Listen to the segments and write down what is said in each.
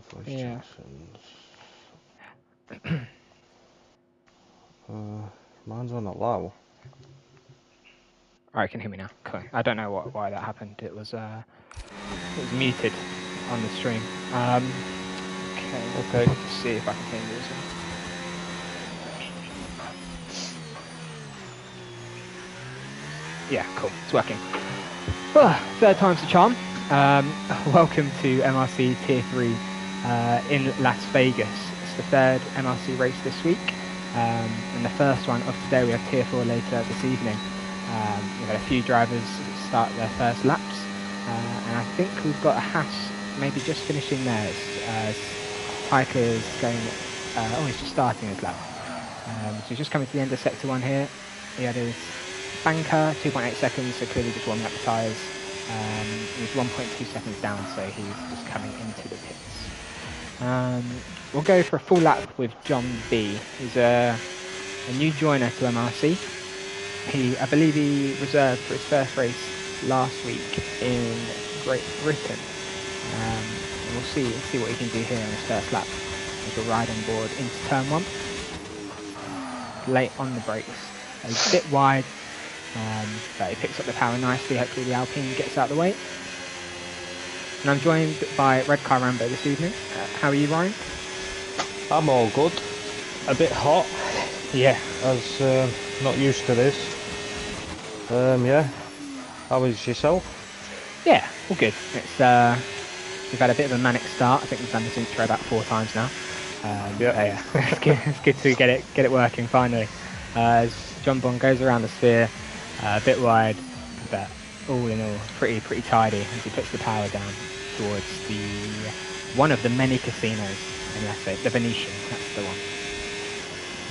Voice Yeah. Jackson's. Mine's on allow. Alright, you can hear me now. Cool. I don't know why that happened. It was muted on the stream. Okay. Let's see if I can change it as well. Yeah, cool. It's working. Third time's the charm. Welcome to MRC Tier 3 in Las Vegas. It's the third MRC race this week. And the first one of today. We have Tier 4 later this evening. We've had a few drivers start their first laps. And I think we've got a Haas maybe just finishing theirs. Tyker's going... he's just starting his lap. So he's just coming to the end of Sector 1 here. He had his banker, 2.8 seconds, so clearly just warming up the tyres. He's 1.2 seconds down, so he's just coming into the pits. We'll go for a full lap with John B. He's a new joiner to MRC. I believe he reserved for his first race last week in Great Britain. And we'll see what he can do here in his first lap. As we'll ride on board into turn 1. Late on the brakes. A bit wide, but he picks up the power nicely. Hopefully the Alpine gets out of the way. And I'm joined by Red Car Rambo this evening. How are you, Ryan? I'm all good. A bit hot. Yeah. I was not used to this. Yeah. How is yourself? Yeah, all good. It's we've had a bit of a manic start. I think we've done this intro about 4 times now. Yeah. It's good to get it working finally. As John Bond goes around the sphere, a bit wide, but all in all pretty tidy as he puts the power down towards one of the many casinos in Las Vegas, the Venetian. That's the one.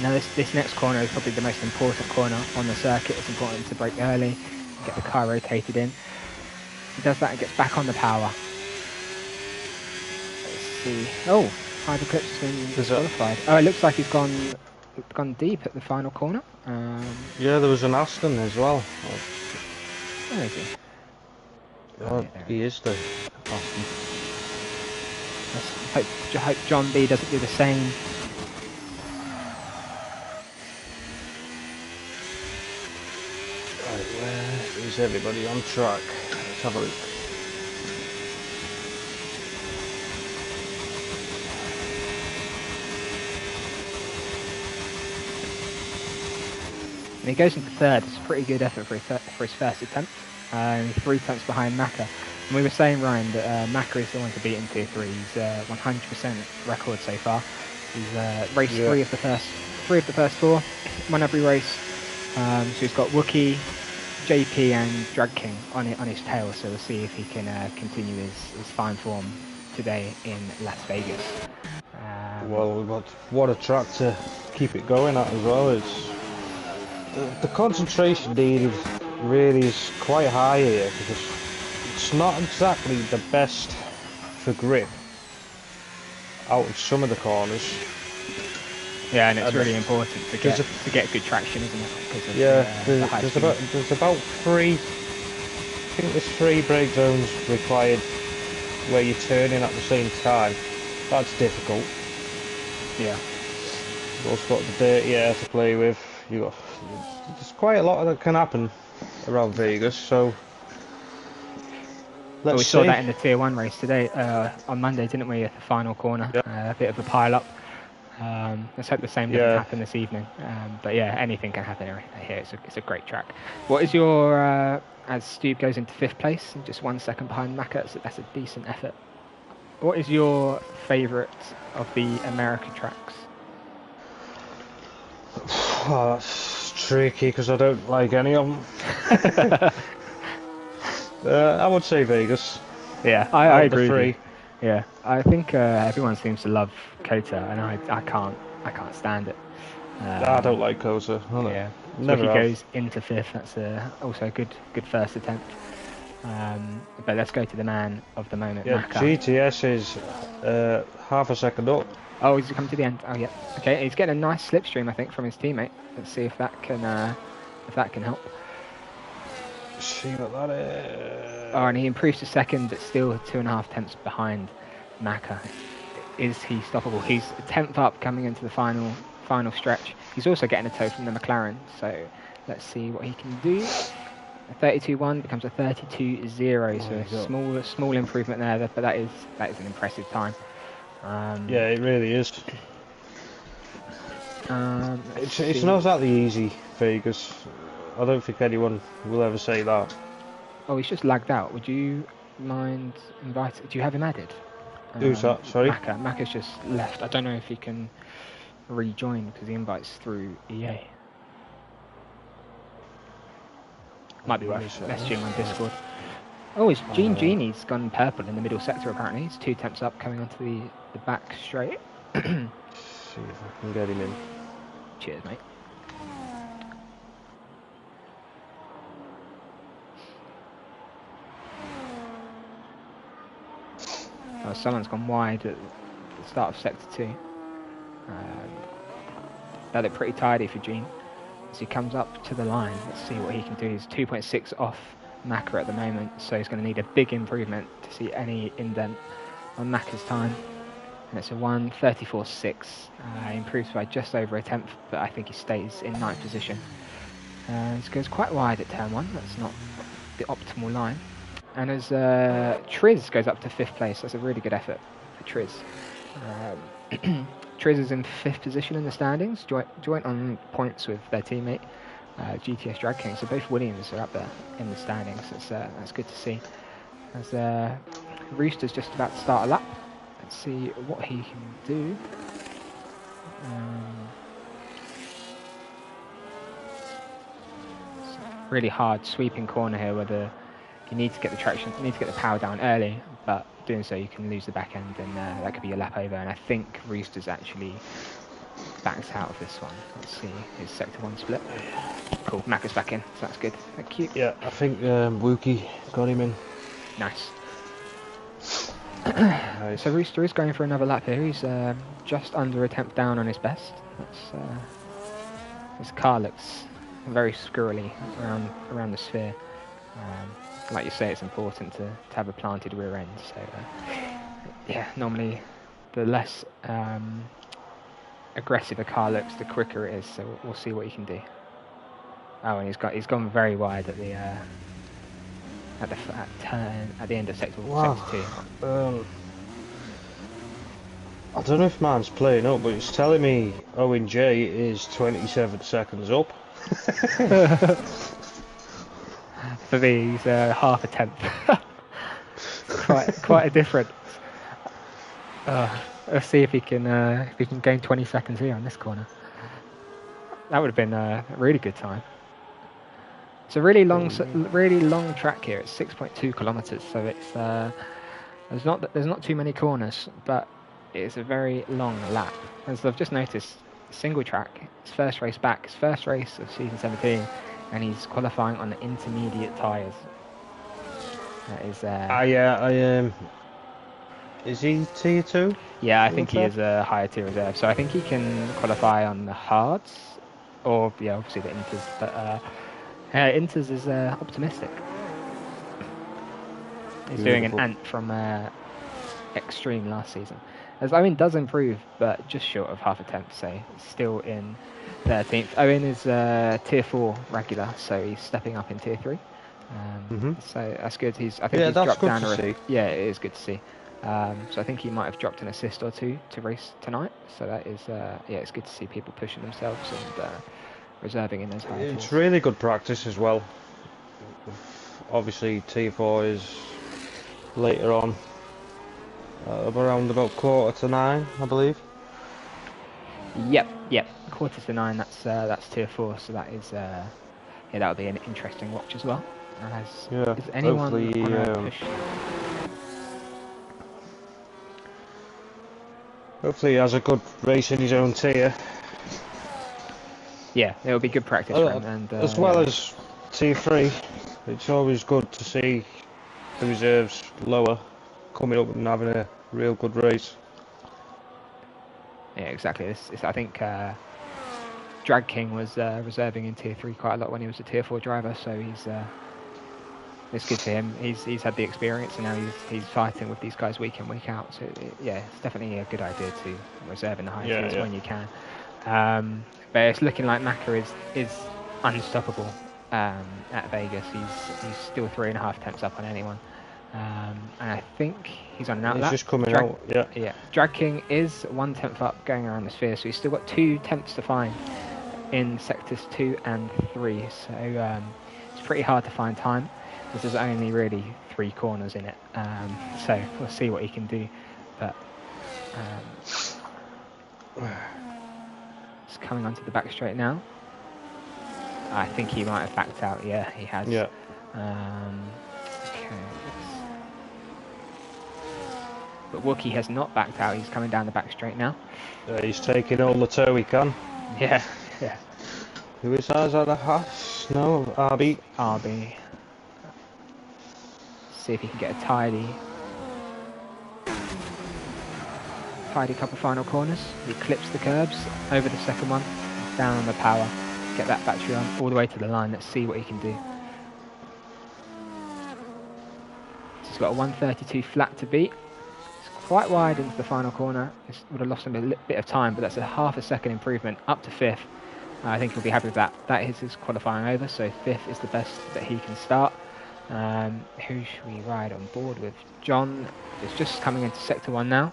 Now this next corner is probably the most important corner on the circuit. It's important to brake early, get the car rotated in. He does that and gets back on the power. Let's see. Oh, Hyperclips has been disqualified. Oh, it looks like he's gone deep at the final corner. Yeah, there was an Aston as well. Where is he? He is the Aston. Let's hope John B doesn't do the same. Right, where is everybody on track? Let's have a look. And he goes into third. It's a pretty good effort for his first attempt. 3 tenths behind Maka. And we were saying, Ryan, that Maka is the one to beat in Tier 3. He's 100% record so far. He's raced 3 of the first 4. Won every race. So he's got Wookie, JP and Drag King on his tail. So we'll see if he can continue his fine form today in Las Vegas. Well, what a track to keep it going at as well. It's the concentration needed really is quite high here because it's not exactly the best for grip out of some of the corners. Yeah, and it's really important to get good traction, isn't it? There's about 3. I think there's 3 brake zones required where you're turning at the same time. That's difficult. Yeah. You've also got the dirty air to play with. There's quite a lot that can happen around Vegas, so we saw that in the Tier 1 race today, on Monday, didn't we, at the final corner? Yep. A bit of a pile-up. Let's hope the same doesn't happen this evening. But yeah, anything can happen here. It's a great track. What is your, as Stu goes into 5th place, just 1 second behind Maka, so that's a decent effort. What is your favourite of the American tracks? Oh, that's tricky because I don't like any of them. I would say Vegas. Yeah, I agree with you. Yeah, I think everyone seems to love Kota, and I can't stand it. I don't like Kota. Yeah, never. If he goes into 5th, that's also a good first attempt. But let's go to the man of the moment. Yeah, Maka. GTS is half a second up. Oh, he's come to the end. Oh yeah. Okay, he's getting a nice slipstream, I think, from his teammate. Let's see if that can help. See what that is. Oh, and he improves to 2nd, but still 2.5 tenths behind Maka. is he stoppable? He's 10th up coming into the final stretch. He's also getting a tow from the McLaren, so let's see what he can do. A 32.1 becomes a 32.0, so a small improvement there, but that is an impressive time. Yeah, it really is. It's not exactly easy, Vegas. I don't think anyone will ever say that. Oh, he's just lagged out. Would you mind inviting? Do you have him added? Who's that? Sorry? Macca's just left. I don't know if he can rejoin because the invite's through EA. Might be worth messaging on Discord. Oh, it's Genie's gone purple in the middle sector apparently. He's 2 temps up coming onto the back straight. See if I can get him in. Cheers, mate. Oh, someone's gone wide at the start of sector 2. That looked pretty tidy for Gene. As he comes up to the line, let's see what he can do. He's 2.6 off Macca at the moment, so he's going to need a big improvement to see any indent on Macca's time. And it's a 1:34.6. He improves by just over a tenth, but I think he stays in 9th position. He goes quite wide at turn 1. That's not the optimal line. And as Triz goes up to 5th place, that's a really good effort for Triz. Triz is in 5th position in the standings, joint on points with their teammate GTS Drag King. So both Williams are up there in the standings. That's good to see. As Rooster's just about to start a lap. Let's see what he can do. Really hard sweeping corner here where you need to get the traction, you need to get the power down early, but doing so you can lose the back end and that could be a lap over. And I think Rooster's actually backs out of this one. Let's see his sector 1 split. Cool, Macca's back in, so that's good. Thank you. Yeah, I think Wookie got him in. Nice. So Rooster is going for another lap here. He's just under a tenth down on his best. His car looks very squirrely around the sphere. Like you say, it's important to have a planted rear end. So yeah, normally the less aggressive a car looks, the quicker it is. So we'll see what he can do. Oh, and he's gone very wide at the end of sector 2. I don't know if mine's playing up, but it's telling me Owen J is 27 seconds up. For me, he's half a tenth. quite a difference. Let's see if he can gain 20 seconds here on this corner. That would have been a really good time. It's a really long track here. It's 6.2 kilometers, so it's there's not too many corners, but it's a very long lap. As I've just noticed, single track, his first race back, his first race of season 17, and he's qualifying on the intermediate tyres. That is. Is he tier 2? Yeah, I think he is a higher tier reserve, so I think he can qualify on the hards, or yeah, obviously the inters, but. Inters is optimistic. He's doing an ant from Extreme last season. As Owen does improve, but just short of half a tenth, so still in 13th. Owen is tier 4 regular, so he's stepping up in tier 3. So that's good. He's dropped down. Yeah, it is good to see. So I think he might have dropped an assist or 2 to race tonight. So that is it's good to see people pushing themselves and reserving in those high tiers. It's really good practice as well. Obviously T4 is later on, around about 8:45, I believe. Yep, 8:45. That's tier 4, so that is that'll be an interesting watch as well. Is anyone on a push? Hopefully he has a good race in his own tier. Yeah, it'll be good practice for him. And, as well as tier 3, it's always good to see the reserves lower coming up and having a real good race. Yeah, exactly. I think Drag King was reserving in tier 3 quite a lot when he was a tier 4 driver, so it's good for him. He's had the experience, and now he's fighting with these guys week in, week out. So yeah, it's definitely a good idea to reserve in the high tiers when you can. But it's looking like Maka is unstoppable at Vegas. He's still 3.5 tenths up on anyone, and I think he's on an outlap. He's just coming out. Yeah. Drag King is 1 tenth up going around the sphere, so he's still got 2 tenths to find in sectors 2 and 3. So it's pretty hard to find time. There's only really 3 corners in it, so we'll see what he can do. But it's coming onto the back straight now. I think he might have backed out. Yeah, he has. Yeah. Okay. But Wookie has not backed out. He's coming down the back straight now. He's taking all the toe he can. Yeah. Who is ours at the house? No, RB. See if he can get a tidy couple final corners. He clips the curbs over the second one, down on the power, get that battery on all the way to the line. Let's see what he can do. So he's got a 132 flat to beat. It's quite wide into the final corner. This would have lost him a bit of time, but that's a ½ a second improvement up to 5th. I think he'll be happy with that. That is his qualifying over, so 5th is the best that he can start. Who should we ride on board with? John is just coming into sector 1 now.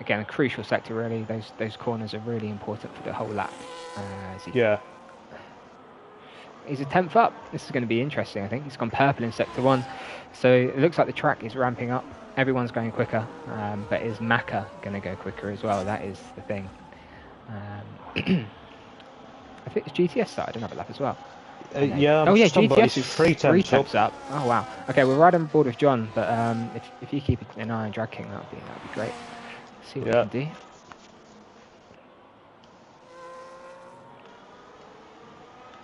Again, a crucial sector really. Those corners are really important for the whole lap. He's a 10th up. This is going to be interesting, I think. He's gone purple in sector 1. So it looks like the track is ramping up. Everyone's going quicker. But is Maka going to go quicker as well? That is the thing. I think it's GTS started another lap as well. GTS is 3 tenths up. Oh wow. Okay, we're right on board with John, but if you keep an eye on Drag King, that'd be great. See what we can do.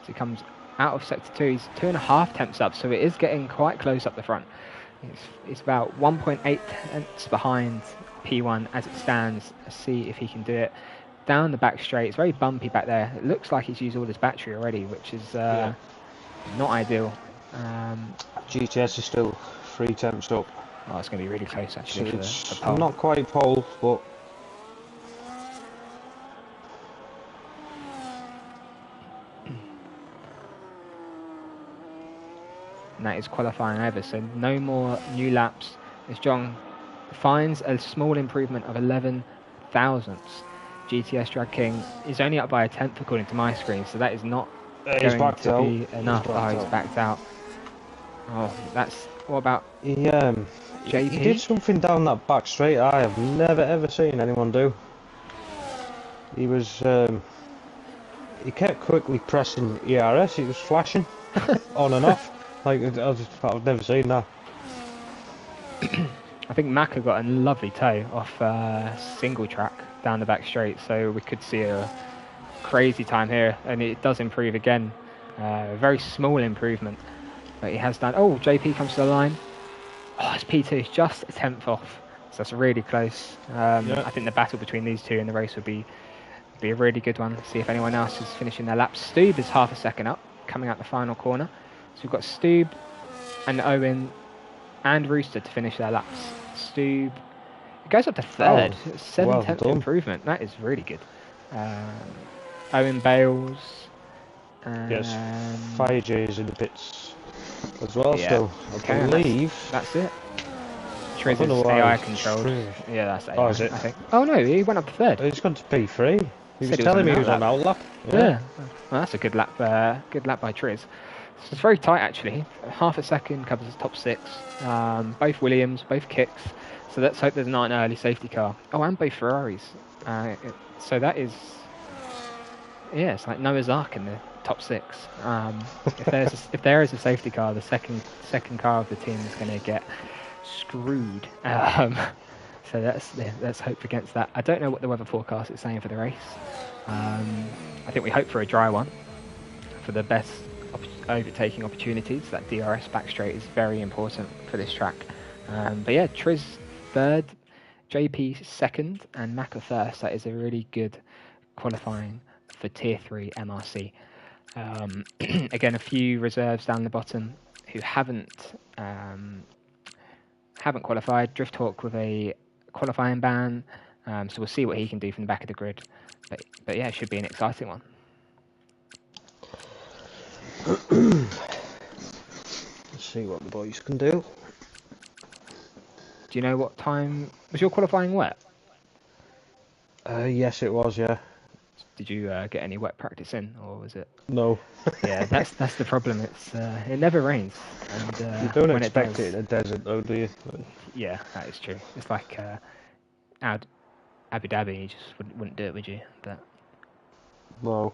So he comes out of sector 2. He's 2.5 tenths up, so it is getting quite close up the front. It's about 1.8 tenths behind P1 as it stands. Let's see if he can do it. Down the back straight, it's very bumpy back there. It looks like he's used all his battery already, which is not ideal. GTS is still 3 tenths up. Oh, it's going to be really close actually. It's not quite pole, but and that is qualifying over, so no more new laps as John finds a small improvement of 11 thousandths. GTS Drag King is only up by a 10th according to my screen, so that is not going to be enough. He's backed out. Oh, that's... What about JP? He did something down that back straight I have never ever seen anyone do. He was... he kept quickly pressing ERS, he was flashing on and off. Like, I've never seen that. I think Maka got a lovely toe off single track down the back straight, so we could see a crazy time here, and it does improve again. A very small improvement, but he has done. Oh, JP comes to the line. Oh, it's P2, just a 10th off, so that's really close. I think the battle between these two in the race would be a really good one. See if anyone else is finishing their laps. Stube is ½ a second up, coming out the final corner. So we've got Stube and Owen and Rooster to finish their laps. Stube goes up to 3rd, 7/10 improvement. That is really good. Owen Bales. Yes, Fire J's in the pits as well. Yeah. Still, I believe that's it. Triz is AI controlled. Yeah, that's AI. Oh, is it? I think. Oh no, he went up to 3rd. He's gone to P3. He was telling me he was on outlap. Yeah. Well, that's a good lap. Good lap by Triz. So it's very tight actually. ½ a second covers the top 6. Both Williams, both kicks. So let's hope there's not an early safety car. Oh, and both Ferraris. So that is, yeah, it's like Noah's Ark in the top 6. If there is a safety car, the second car of the team is going to get screwed. So let's hope against that. I don't know what the weather forecast is saying for the race. I think we hope for a dry one for the best overtaking opportunities. That DRS back straight is very important for this track. But yeah, Triz 3rd, JP 2nd, and Maka 1st. That is a really good qualifying for Tier 3 MRC. Again, a few reserves down the bottom who haven't qualified. Drifthawk with a qualifying ban, so we'll see what he can do from the back of the grid. But yeah, it should be an exciting one. Let's see what the boys can do. Do you know what time was your qualifying wet? Yes, it was. Yeah. Did you get any wet practice in, or was it? No. Yeah, that's the problem. It never rains, and You don't when expect it it in a desert, though, do you? Yeah, that is true. It's like Abu Dhabi. You just wouldn't do it, would you? But No.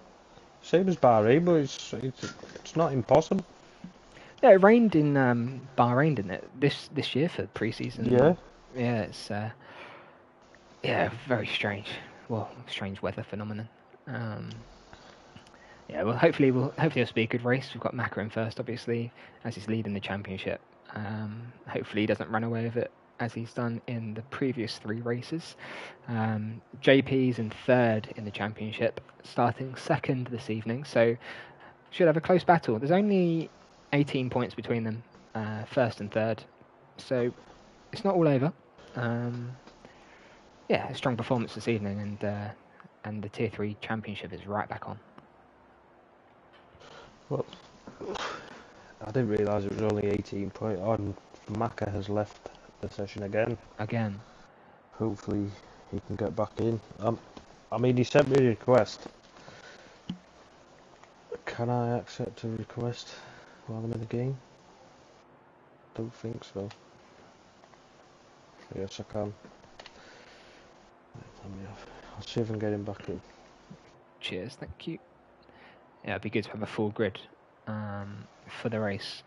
Same as Bahrain, but it's not impossible. yeah, it rained in Bahrain, didn't it? This year for pre-season. Yeah. Yeah, it's yeah, very strange. Well, strange weather phenomenon. Yeah, well, hopefully it'll be a good race. We've got Maka in first, obviously, as he's leading the championship. Hopefully he doesn't run away with it as he's done in the previous 3 races. JP's in third in the championship, starting second this evening, so should have a close battle. There's only 18 points between them, first and third, so it's not all over. Yeah, a strong performance this evening, and the Tier 3 championship is right back on. Well, I didn't realise it was only 18 points. Maka has left the session again. Hopefully he can get back in. I mean, he sent me a request. Can I accept a request while I'm in the game? Don't think so. Yes, I can. I'll see if I can get him back in. Cheers, thank you. Yeah, it'd be good to have a full grid for the race.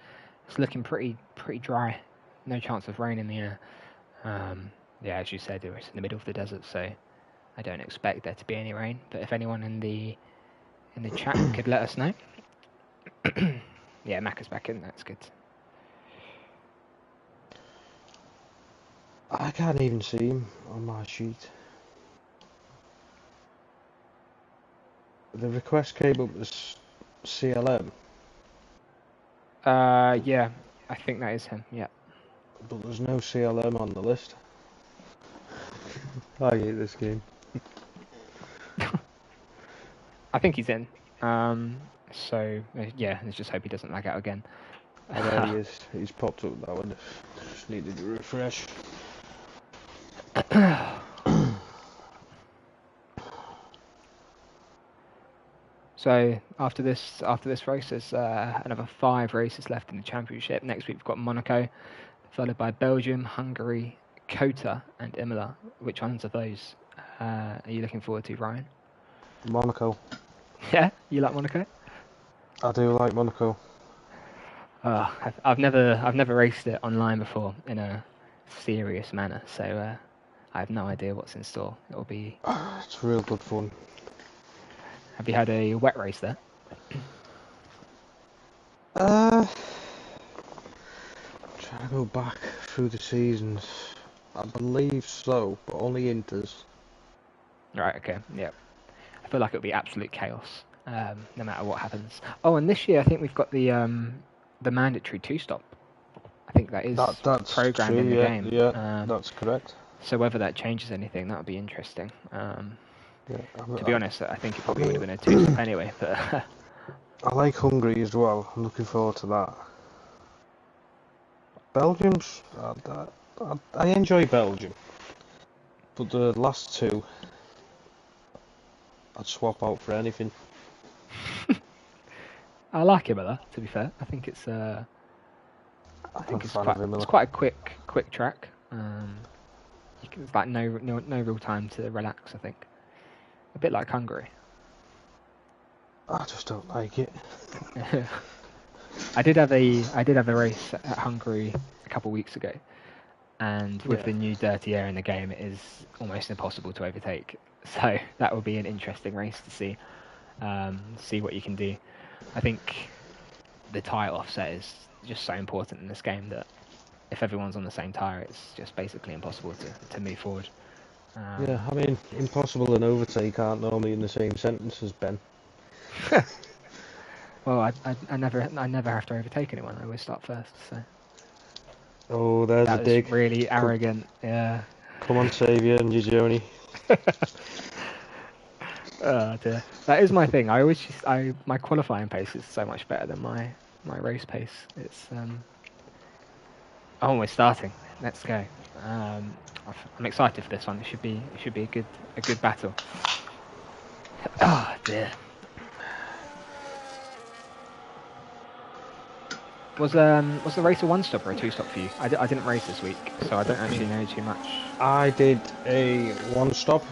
It's looking pretty dry. No chance of rain in the air. Yeah, as you said, it's in the middle of the desert, so I don't expect there to be any rain. But if anyone in the chat could let us know. Yeah, Maka's back in. That's good. I can't even see him on my sheet. The request came up as CLM. Yeah, I think that is him. Yeah. But there's no CLM on the list. I hate this game. I think he's in. So yeah, let's just hope he doesn't lag out again. Oh, there he is. He's popped up that one. Just needed to refresh. So after this race, there's another 5 races left in the championship. Next week we've got Monaco, followed by Belgium, Hungary, Kota, and Imola. Which ones of those are you looking forward to, Ryan? Monaco. Yeah, you like Monaco? I do like Monaco. I've never raced it online before in a serious manner, so I have no idea what's in store. It'll be. It's real good fun. Have you had a wet race there? Trying to go back through the seasons. I believe so, but only Inters. Right. Okay. Yeah. I feel like it'll be absolute chaos, no matter what happens. Oh, and this year I think we've got the mandatory 2-stop. I think that's programmed true, in the game. Yeah, that's correct. So whether that changes anything, that would be interesting. To be honest, I think it probably would have been a 2-stop anyway. But I like Hungary as well. I'm looking forward to that. Belgium's. I enjoy Belgium, but the last 2, I'd swap out for anything. I like Imola, to be fair. I think it's it's quite a quick track. It's like no real time to relax. I think a bit like Hungary. I just don't like it. I did have a race at Hungary a couple of weeks ago, and with the new dirty air in the game, it is almost impossible to overtake. So that will be an interesting race to see what you can do. I think the tyre offset is just so important in this game that if everyone's on the same tyre, it's just basically impossible to move forward. Yeah, I mean, impossible and overtake aren't normally in the same sentence as Ben. Well, I never have to overtake anyone. I always start first. So Oh, there's a that was dig. really Come, arrogant. Yeah. come on, Saviour and your journey. Oh dear. That is my thing. I always just my qualifying pace is so much better than my race pace. It's oh, we're starting. Let's go. I'm excited for this one. It should be a good battle. Oh dear. Was the race a one stop or a two stop for you? I didn't race this week, so I don't actually know too much. I did a one stop.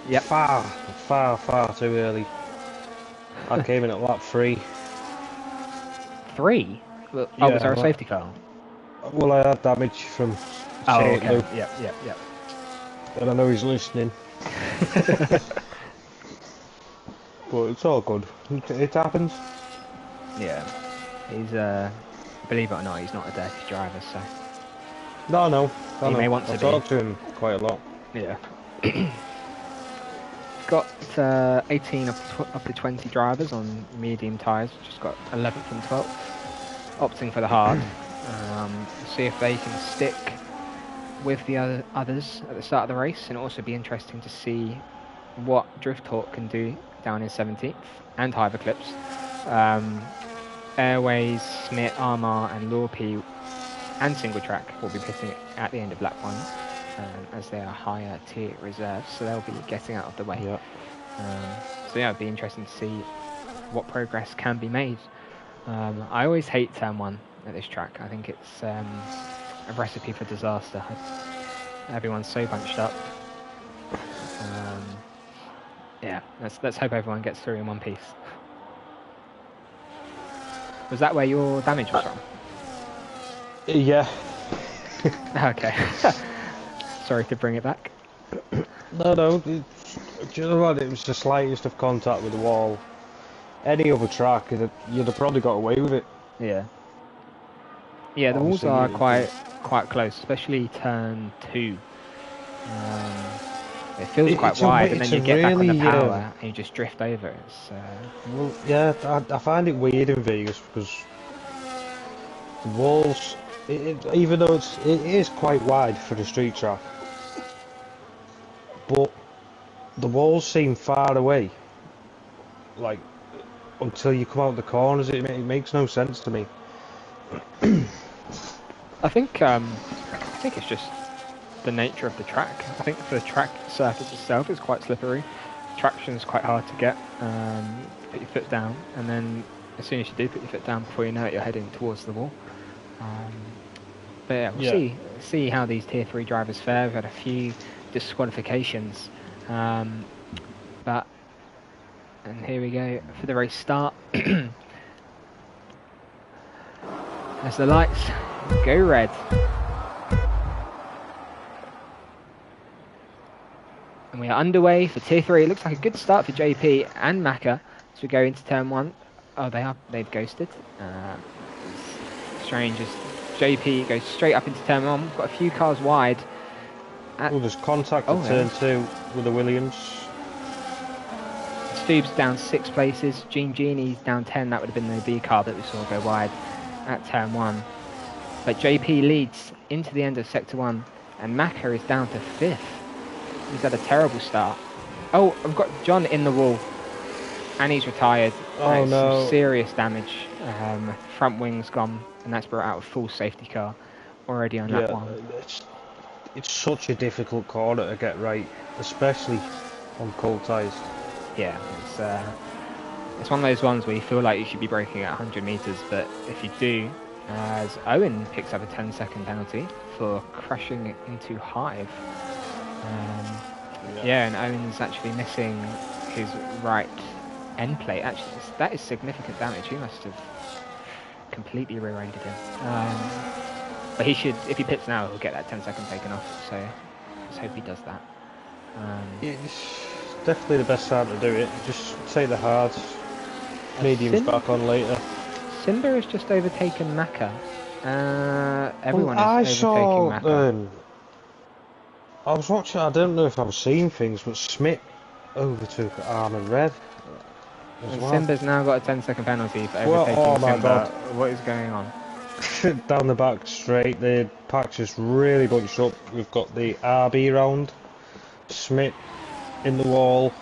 Yep. Far too early. I came in at lap 3. 3? Well, Yeah, oh, was there a safety car? Well, I had damage from Oh, St. okay. Luke. Yep. And I know he's listening. But it's all good. It happens. Yeah. He's believe it or not, he's not a dirty driver, so No. he may want to I be. talk to him quite a lot. Yeah. Got 18 up to 20 drivers on medium tyres. Just got 11th and 12th. Opting for the hard. See if they can stick with the others at the start of the race, and it'll also be interesting to see what Drift Talk can do down in 17th and Hyper Clips. Airways, Smith, Armar and Lorpe and Single Track will be pitting at the end of lap 1 as they are higher tier reserves, so they'll be getting out of the way. Yeah. So yeah, it'll be interesting to see what progress can be made. I always hate turn 1 at this track. I think it's a recipe for disaster. Everyone's so bunched up. Yeah, let's hope everyone gets through in one piece. Was that where your damage was from? Yeah. Okay. Sorry to bring it back. No. Do you know what? It was the slightest of contact with the wall. Any other track, you'd have probably got away with it. Yeah. Yeah, the walls are quite close, especially turn 2. It feels quite wide, and then you get back on the power and you just drift over. Well, yeah, I find it weird in Vegas because the walls, even though it is quite wide for the street track, but the walls seem far away. Like until you come out the corners, it makes no sense to me. I think it's just the nature of the track. I think the track surface itself is quite slippery. Traction is quite hard to get. Put your foot down, and then as soon as you do put your foot down, before you know it, you're heading towards the wall. But yeah, we'll see how these tier 3 drivers fare. We've had a few disqualifications, and here we go for the race start. As the lights go red. And we are underway for tier 3. It looks like a good start for JP and Maka as we go into turn 1. Oh, they've ghosted. Strange as JP goes straight up into turn 1. We've got a few cars wide. There's contact at turn 2 with the Williams. Stoob's down 6 places. Genie's down 10. That would have been the B car that we saw go wide at turn 1. But JP leads into the end of sector 1, and Maka is down to 5th. He's had a terrible start. Oh, I've got John in the wall, and he's retired. Oh no! Some serious damage. Front wing's gone, and that's brought out a full safety car already on lap 1. It's such a difficult corner to get right, especially on cold tyres. Yeah, it's one of those ones where you feel like you should be braking at 100 metres, but if you do, as Owen picks up a 10-second penalty for crashing into Hive. And Owen's actually missing his right end plate. Actually, that is significant damage. He must have completely rear-ended him. But he should, if he pits now, he'll get that 10-second taken off. So let's hope he does that. It's definitely the best time to do it. Just take the hards, mediums back on later. Cinder has just overtaken Maka. Everyone is overtaking Maka. I was watching, I don't know if I was seeing things, but Smith overtook Armour Red. as And well. Simba's now got a 10-second penalty for Well, overtaking oh my Simba. God. What is going on? Down the back straight, the pack's just really bunched up. We've got the RB round, Smith in the wall.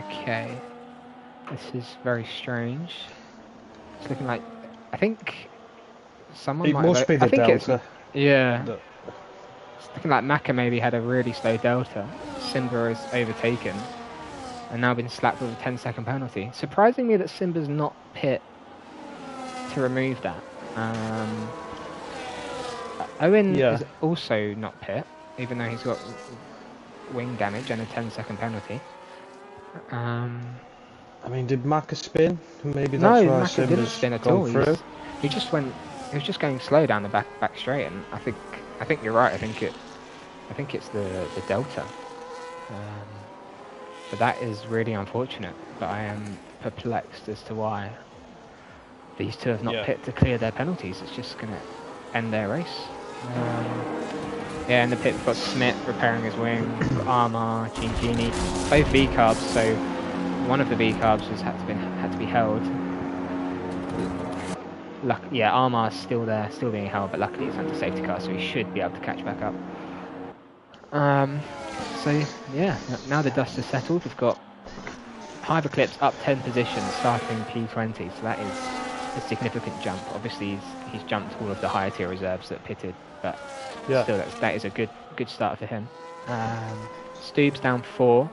Okay. This is very strange. It's looking like, I think someone It might must have, be the I think it's, Delta. yeah. It's looking like Maka maybe had a really slow Delta. Simba is overtaken and now been slapped with a 10-second penalty. Surprising me that Simba's not pit to remove that. Owen is also not pit, even though he's got wing damage and a 10-second penalty. I mean, did Maka spin? Maybe that's No, why Maka didn't Simba's spin at gone all. through. He just went. He was just going slow down the back straight, and I think you're right. I think it's the Delta. But that is really unfortunate. But I am perplexed as to why these two have not pit to clear their penalties. It's just going to end their race. Yeah, in the pit we've got Smith repairing his wing, Armar, Gini, both V carbs. So one of the V carbs had to be held. Yeah, Armar's still there, still being held, but luckily it's under safety car, so he should be able to catch back up. So yeah, now the dust has settled. We've got Hyperclips up 10 positions, starting P20, so that is a significant jump. Obviously, he's jumped all of the higher tier reserves that pitted, but still, that is a good start for him. Stoob's down 4.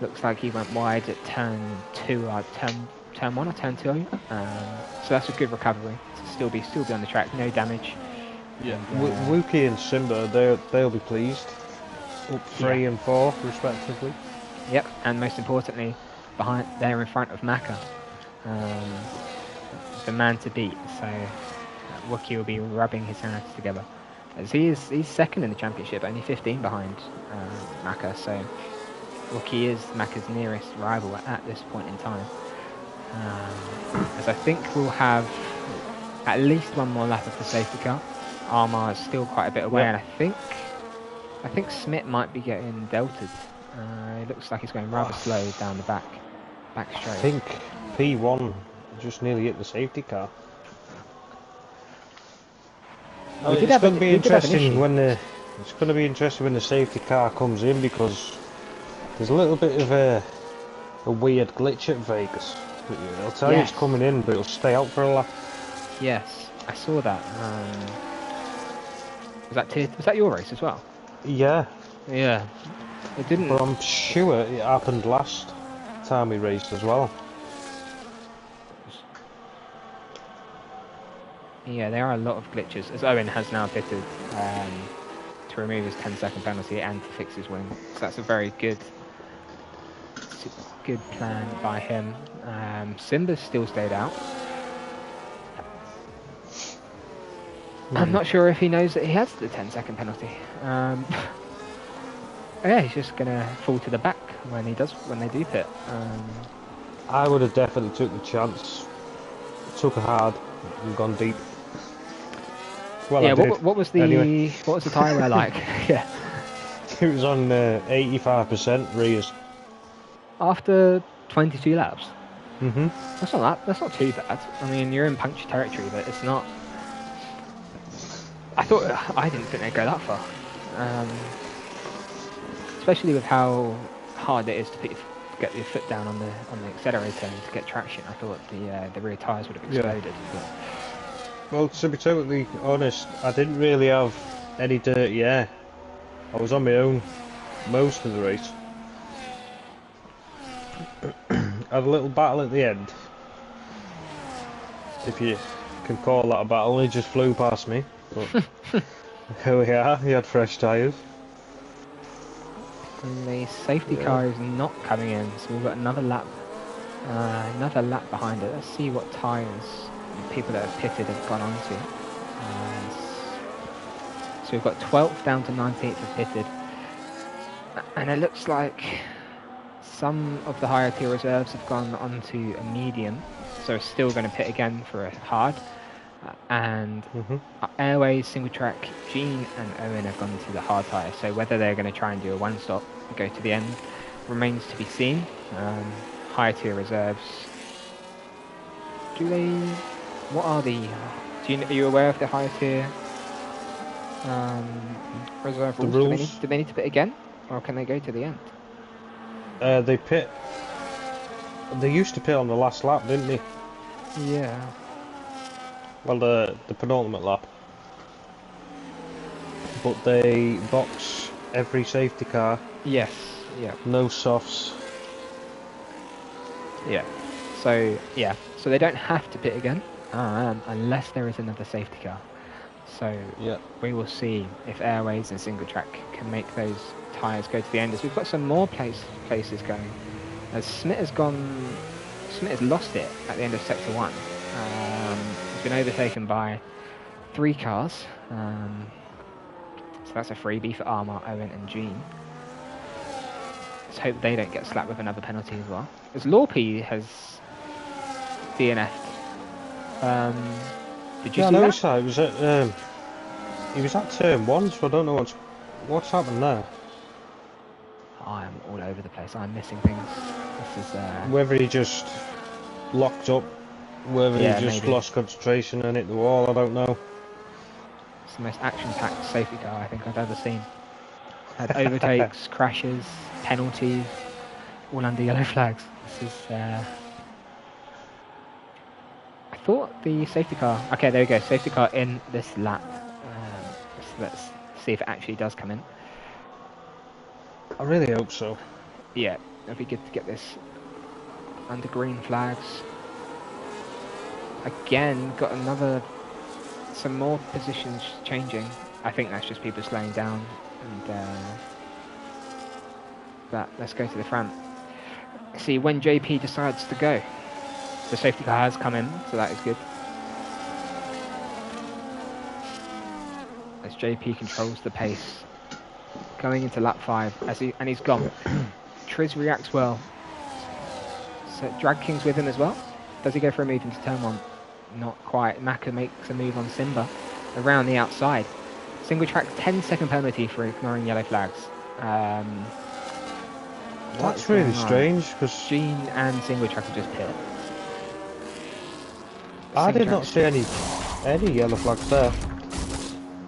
Looks like he went wide at turn 2, turn 1 or turn 2. So that's a good recovery to still be on the track, no damage. Yeah, Wookie and Simba, they'll be pleased. Up 3 and 4 respectively. Yep, and most importantly, they're in front of Maka, the man to beat. So Wookie will be rubbing his hands together, as he's second in the championship, only 15 behind Maka. So Wookie is Maka's nearest rival at this point in time. As I think we'll have at least one more lap of the safety car. Armar is still quite a bit away, and I think Smith might be getting delted. It looks like he's going rather slow down the back straight. I think P1 just nearly hit the safety car. It's going to be interesting when the safety car comes in, because there's a little bit of a weird glitch at Vegas. It'll tell you it's coming in, but it'll stay out for a lap. Yes, I saw that. Was that your race as well? Yeah. Yeah. It didn't. But I'm sure it happened last time we raced as well. Yeah, there are a lot of glitches, as Owen has now pitted to remove his 10-second penalty and to fix his wing. So that's a very good plan by him. Simba's still stayed out. I'm not sure if he knows that he has the 10-second penalty. Yeah, he's just gonna fall to the back when they do pit. I would have definitely took the chance, took it hard, and gone deep. Well, yeah. What was the tyre wear like? Yeah. It was on 85% rears. After 22 laps. Mhm. That's not too bad. I mean, you're in puncture territory, but it's not. I didn't think they'd go that far. Especially with how hard it is to get your foot down on the accelerator and to get traction. I thought the rear tyres would have exploded. Yeah. Well, to be totally honest, I didn't really have any dirty air. I was on my own most of the race. Had a little battle at the end, if you can call that a battle. He just flew past me, but here we are. He had fresh tyres. And the safety car is not coming in, so we've got another lap behind it. Let's see what tyres people that have pitted have gone on to. So we've got 12th down to 19th have pitted, and it looks like some of the higher tier reserves have gone onto a medium, so still going to pit again for a hard. and Airways, single track, Gene and Owen have gone to the hard tyre. So whether they're going to try and do a one stop and go to the end remains to be seen. Higher tier reserves. Do they? What are the? Are you aware of the higher tier reserve rules? rules? Do they need to pit again, or can they go to the end? They pit. They used to pit on the last lap, didn't they? Yeah. Well, the penultimate lap. But they box every safety car. Yes. Yeah. No softs. Yeah. So yeah. So they don't have to pit again, unless there is another safety car. So yeah, we will see if Airways and single track can make those tyres go to the end. As we've got some more places going. As Smith has lost it at the end of sector 1. He's been overtaken by 3 cars. So that's a freebie for Armar, Owen and Gene. Let's hope they don't get slapped with another penalty as well. As Lorpy has DNF'd. Did you see that? I was at, he was at turn 1, so I don't know what's happened there. I'm all over the place. I'm missing things. This is whether he just locked up, whether he just maybe lost concentration and hit the wall, I don't know. It's the most action-packed safety car I think I've ever seen. Had overtakes, crashes, penalties, all under yellow flags. This is. I thought the safety car. Okay, there we go. Safety car in this lap. Let's see if it actually does come in. I really hope so. Yeah, it'd be good to get this under green flags. Again, got some more positions changing. I think that's just people slowing down. And let's go to the front. See when JP decides to go. The safety car has come in, so that is good. As JP controls the pace. Going into lap 5, and he's gone. Triz reacts well. So Drag King's with him as well. Does he go for a move into turn 1? Not quite. Maka makes a move on Simba around the outside. Single track 10-second penalty for ignoring yellow flags. That's really strange because Gene and single track have just pit. I did not see any yellow flags there.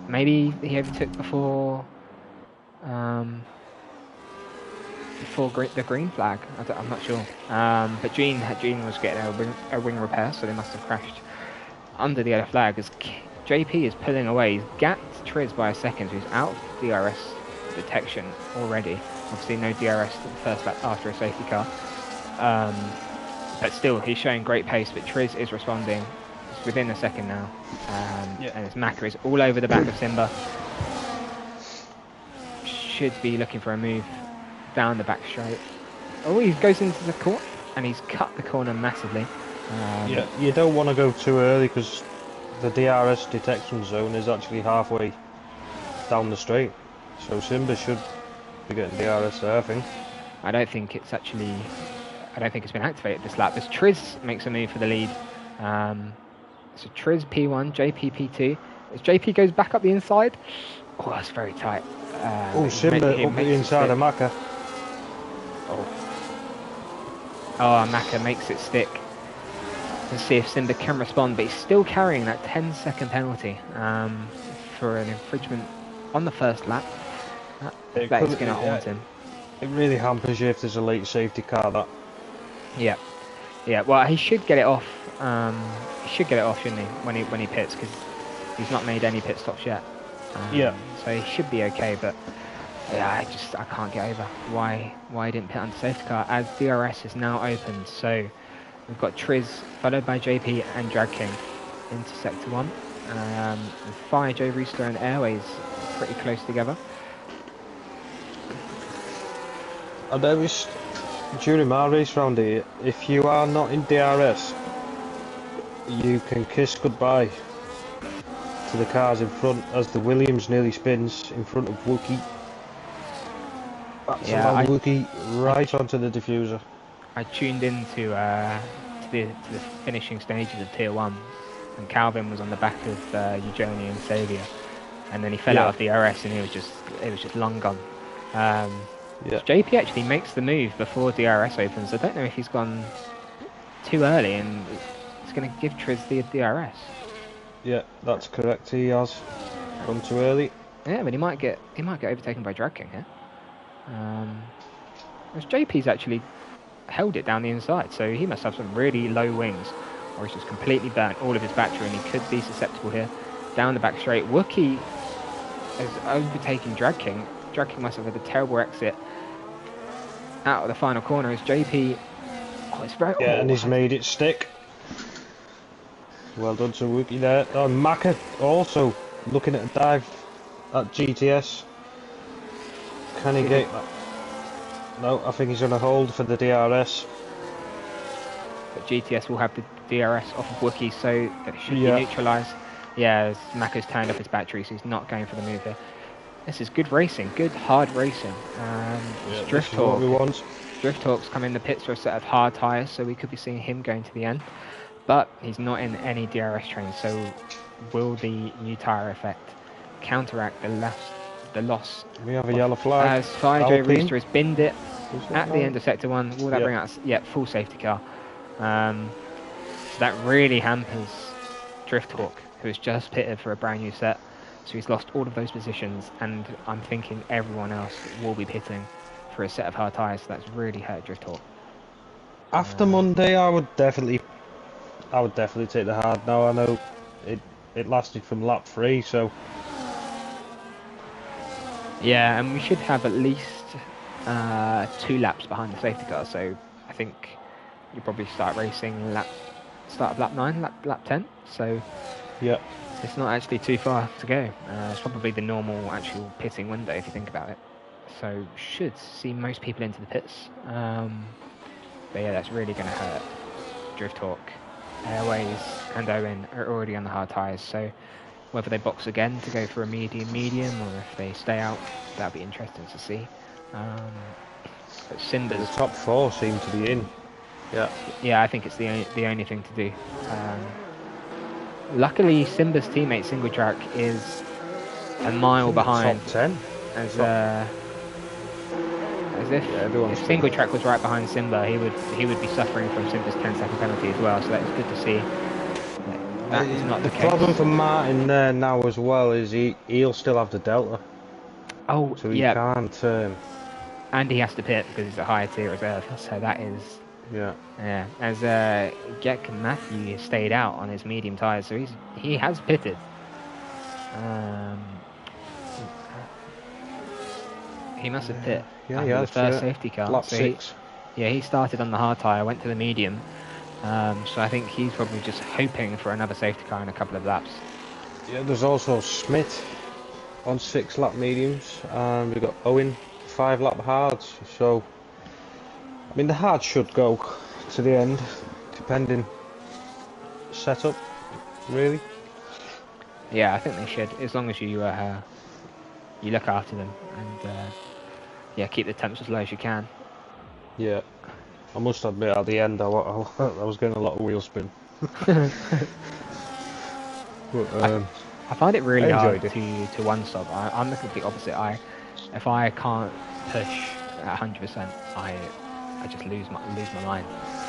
Maybe he overtook before the green flag. I'm not sure. But Gene was getting a wing repair, so they must have crashed under the yellow flag. As JP is pulling away, he's gapped Triz by a second, who's out of DRS detection already. Obviously, no DRS to the first lap after a safety car. But still, he's showing great pace. But Triz is responding. It's within a second now, and it's Maka is all over the back of Simba. Should be looking for a move down the back straight. Oh, he goes into the corner and he's cut the corner massively. You don't want to go too early because the DRS detection zone is actually halfway down the straight, so Simba should be getting DRS there, I think. I don't think it's been activated this lap. As Triz makes a move for the lead. So Triz P1, JP P2. As JP goes back up the inside. Oh, that's very tight. Simba up the inside of Maka. Maka makes it stick. Let's see if Simba can respond, but he's still carrying that 10-second penalty for an infringement on the first lap. That is going to haunt him. It really hampers you if there's a late safety car. That. Yeah. Well, he should get it off. He should get it off, shouldn't he? When he pits, because he's not made any pit stops yet. So he should be okay, but I can't get over why he didn't pit under safety car, as DRS is now open. So we've got Triz followed by JP and Drag King into sector 1. Fire, Joe Rooster and Airways pretty close together. I noticed during my race round here, if you are not in DRS, you can kiss goodbye to the cars in front as the Williams nearly spins in front of Wookie. That's Wookie right onto the diffuser. I tuned into the finishing stages of Tier 1 and Calvin was on the back of Eugeni and Saviour, and then he fell out of DRS, and it was just long gone. JP actually makes the move before DRS opens. I don't know if he's gone too early and it's going to give Triz the DRS. Yeah, that's correct. He has gone too early. Yeah, but he might get overtaken by Drag King here. Whereas JP's actually held it down the inside, so he must have some really low wings, or he's just completely burnt all of his battery, and he could be susceptible here. Down the back straight, Wookie is overtaking Drag King. Drag King must have had a terrible exit out of the final corner as JP. Oh, it's very. Yeah, and he's made it stick. Well done to Wookie there. Oh, Maka also looking at a dive at GTS. Can he get that? No, I think he's going to hold for the DRS. But GTS will have the DRS off of Wookie, so that it should be neutralised. Yeah, Maka's turned off his battery, so he's not going for the move here. This is good racing, good hard racing. Drift Hawk. We want. Drift Hawk's come in the pits for a set of hard tyres, so we could be seeing him going to the end. But he's not in any DRS trains, so will the new tyre effect counteract the loss? We have a yellow flag. As Fire Rooster has binned it at the end of Sector 1. Will that bring us? Yeah, full safety car. So that really hampers Drift Hawk, who has just pitted for a brand new set. So he's lost all of those positions, and I'm thinking everyone else will be pitting for a set of hard tyres, so that's really hurt Drift Hawk. After Monday, I would definitely take the hard. Now I know it lasted from lap 3, so yeah, and we should have at least 2 laps behind the safety car. So I think you probably start racing start of lap 9, lap 10. So yeah, it's not actually too far to go. It's probably the normal actual pitting window if you think about it. So should see most people into the pits. But yeah, that's really going to hurt Drift Hawk. Airways and Owen are already on the hard tyres, so whether they box again to go for a medium, or if they stay out, that'll be interesting to see. But Simba's the top 4 seem to be in. Yeah, I think it's the only thing to do. Luckily, Simba's teammate Single Track is a mile behind. Top 10. As if Single Track was right behind Simba, he would be suffering from Simba's 10-second penalty as well. So that is good to see. That is not the case. The problem for Martin there now as well is he'll still have the delta. Oh, so he can't. And he has to pit because it's a higher tier reserve. So that is. Yeah. As Gek Matthew stayed out on his medium tyres, so he has pitted. He must have pit. Yeah, the first safety car. Lap 6. He started on the hard tyre, went to the medium. So I think he's probably just hoping for another safety car in a couple of laps. Yeah, there's also Smith on 6 lap mediums, and we've got Owen 5 lap hards. So I mean the hards should go to the end, depending setup, really. Yeah, I think they should, as long as you look after them and keep the temps as low as you can. Yeah, I must admit at the end I was getting a lot of wheel spin. But, I find it really hard to one stop. I'm the complete opposite. If I can't push at 100%, I just lose my mind.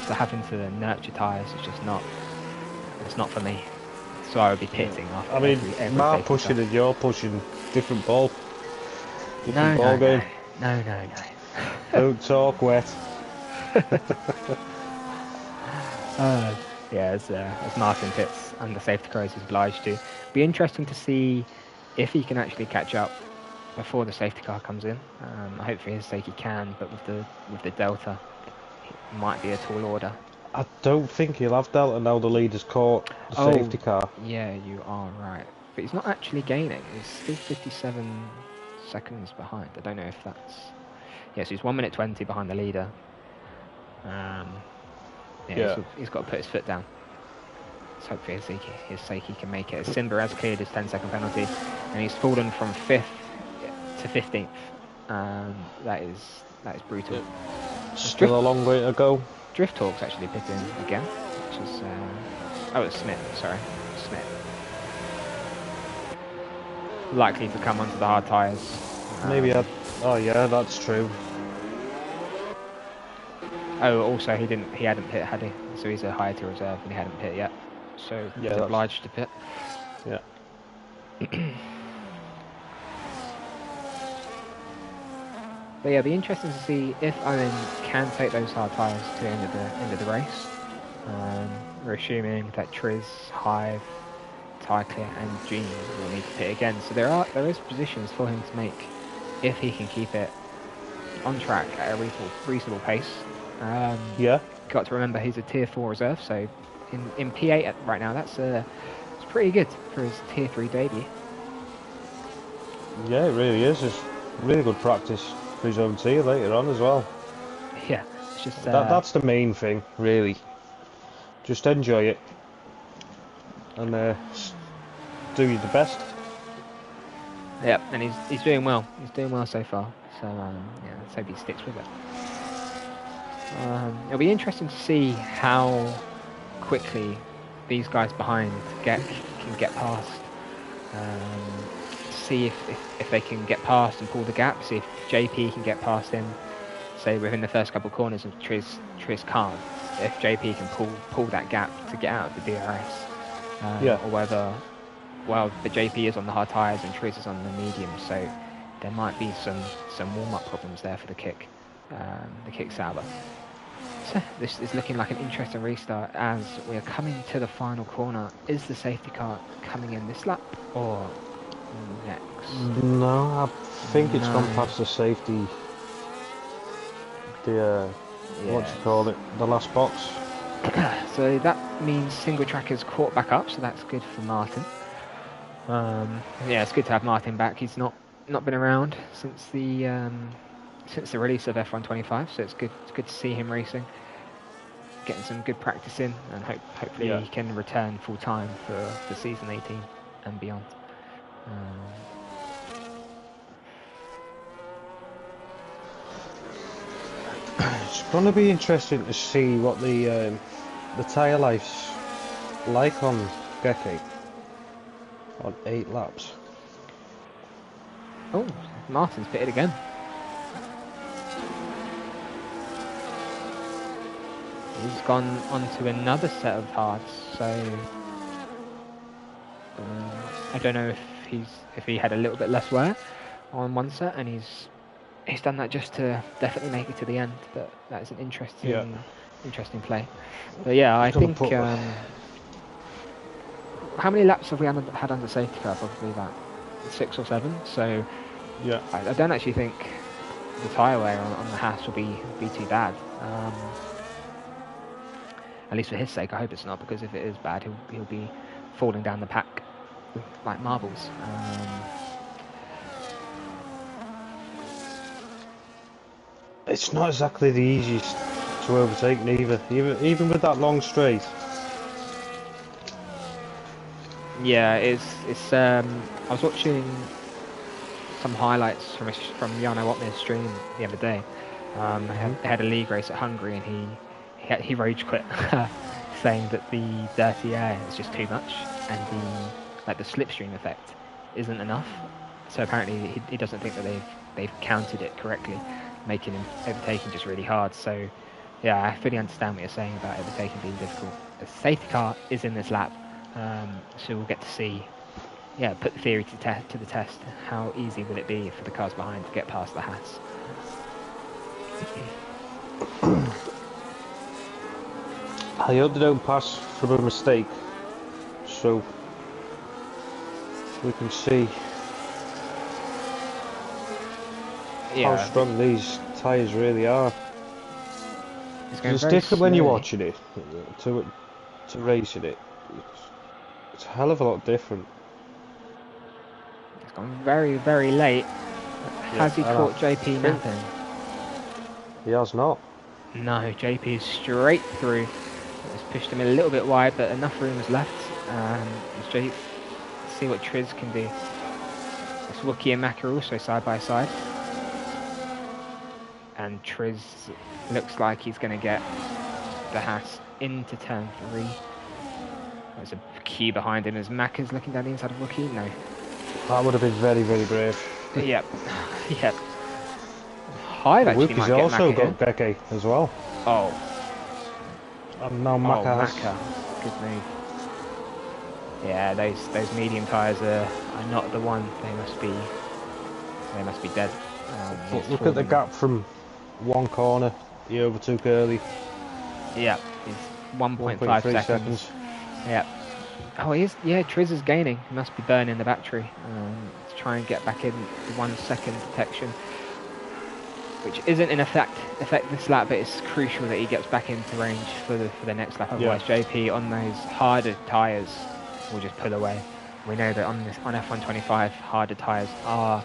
So having to nurture tyres is just not. It's not for me. So I would be pitting after. I mean, my pushing and you're pushing different ball. Different ball game. No. Don't talk wet. As Martin pits and the safety car is obliged to. Be interesting to see if he can actually catch up before the safety car comes in. I hope for his sake he can, but with the Delta, it might be a tall order. I don't think he'll have Delta now the leader's caught the safety car. Yeah, you are right. But he's not actually gaining. He's still 57 seconds behind. I don't know if that's... Yes, he's 1 minute 20 behind the leader. He's got to put his foot down. Let's hope for his sake he can make it. As Simba has cleared his 10-second penalty, and he's fallen from 5th to 15th. That is brutal. Yeah. Still a long way to go. Drift Hawk's actually pitting again, which is... it's Smith, sorry. Smith. Likely to come onto the hard tyres. Maybe oh yeah, that's true. Oh, also he hadn't pit, had he? So he's a higher tier reserve and he hadn't pit yet. So Yeah, he's obliged to pit. Yeah. But yeah, it'll be interesting to see if Owen can take those hard tyres to the end of the race. We're assuming that Triz, Hive, Tyclear and Gene will need to pit again. So there is positions for him to make if he can keep it on track at a reasonable pace. Yeah. Got to remember he's a tier 4 reserve, so in P8 right now, it's pretty good for his tier 3 debut. Yeah, it really is. It's really good practice for his own tier later on as well. Yeah, it's just that's the main thing, really. Just enjoy it and do your the best. Yeah, and he's doing well. He's doing well so far. So yeah, let's hope he sticks with it. It'll be interesting to see how quickly these guys behind can get past. See if they can get past and pull the gap. See if JP can get past him, say within the first couple of corners, and Triz can't. If JP can pull that gap to get out of the DRS, or whether, well, the JP is on the hard tyres and Triz is on the medium, so there might be some warm-up problems there for the kick Sauber. So this is looking like an interesting restart as we are coming to the final corner. Is the safety car coming in this lap or next? No, I think it's gone past the safety. What do you call it? The last box. So that means single track is caught back up, so that's good for Martin. Yeah, it's good to have Martin back. He's not been around since the release of F125, so it's good to see him racing, getting some good practice in, and hopefully he can return full time for season 18 and beyond. It's going to be interesting to see what the tyre life's like on Geke on 8 laps. Oh, Martin's pitted again. He's gone on to another set of hards, so I don't know if he had a little bit less wear on one set, and he's done that just to definitely make it to the end. But that's an interesting play. But yeah, I think how many laps have we had under safety car? Probably about 6 or 7. So yeah, I don't actually think the tyre wear on the Haas will be too bad. At least for his sake, I hope it's not, because if it is bad, he'll be falling down the pack like marbles. It's not exactly the easiest to overtake, neither. Even with that long straight. Yeah, it's. I was watching some highlights from Jarno Opmeer's stream the other day. They had a league race at Hungary, and he rage quit, saying that the dirty air is just too much, and the slipstream effect isn't enough. So apparently he doesn't think that they've counted it correctly, making him overtaking just really hard. So yeah, I fully understand what you're saying about overtaking being difficult. The safety car is in this lap, so we'll get to see, put the theory to the test. How easy will it be for the cars behind to get past the Haas? I hope they don't pass from a mistake, so we can see how strong these tyres really are. It's different when you're watching it to racing it. It's a hell of a lot different. It's gone very, very late. Has he caught JP napping? He has not. No, JP is straight through. It's pushed him a little bit wide, but enough room is left. Let's see what Triz can do. It's Wookie and Mack are also side by side. And Triz looks like he's going to get the Haas into turn 3. There's a queue behind him as Macca's looking down the inside of Wookie. No. That would have been very, very brave. Yep. Yep. Hive actually might Wookie's get also Macca got Geke as well. Oh. And now Macca has. Macca. Good move. Yeah, those medium tyres are not the one. They must be dead. But look at the gap from one corner. He overtook early. Yeah, he's 1.5 seconds. Yeah. Oh, he is. Yeah, Triz is gaining. He must be burning the battery to try and get back in the 1 second detection, which isn't in effect this lap, but it's crucial that he gets back into range for the next lap. Otherwise, JP on those harder tyres will just pull away. We know that on F125, harder tyres are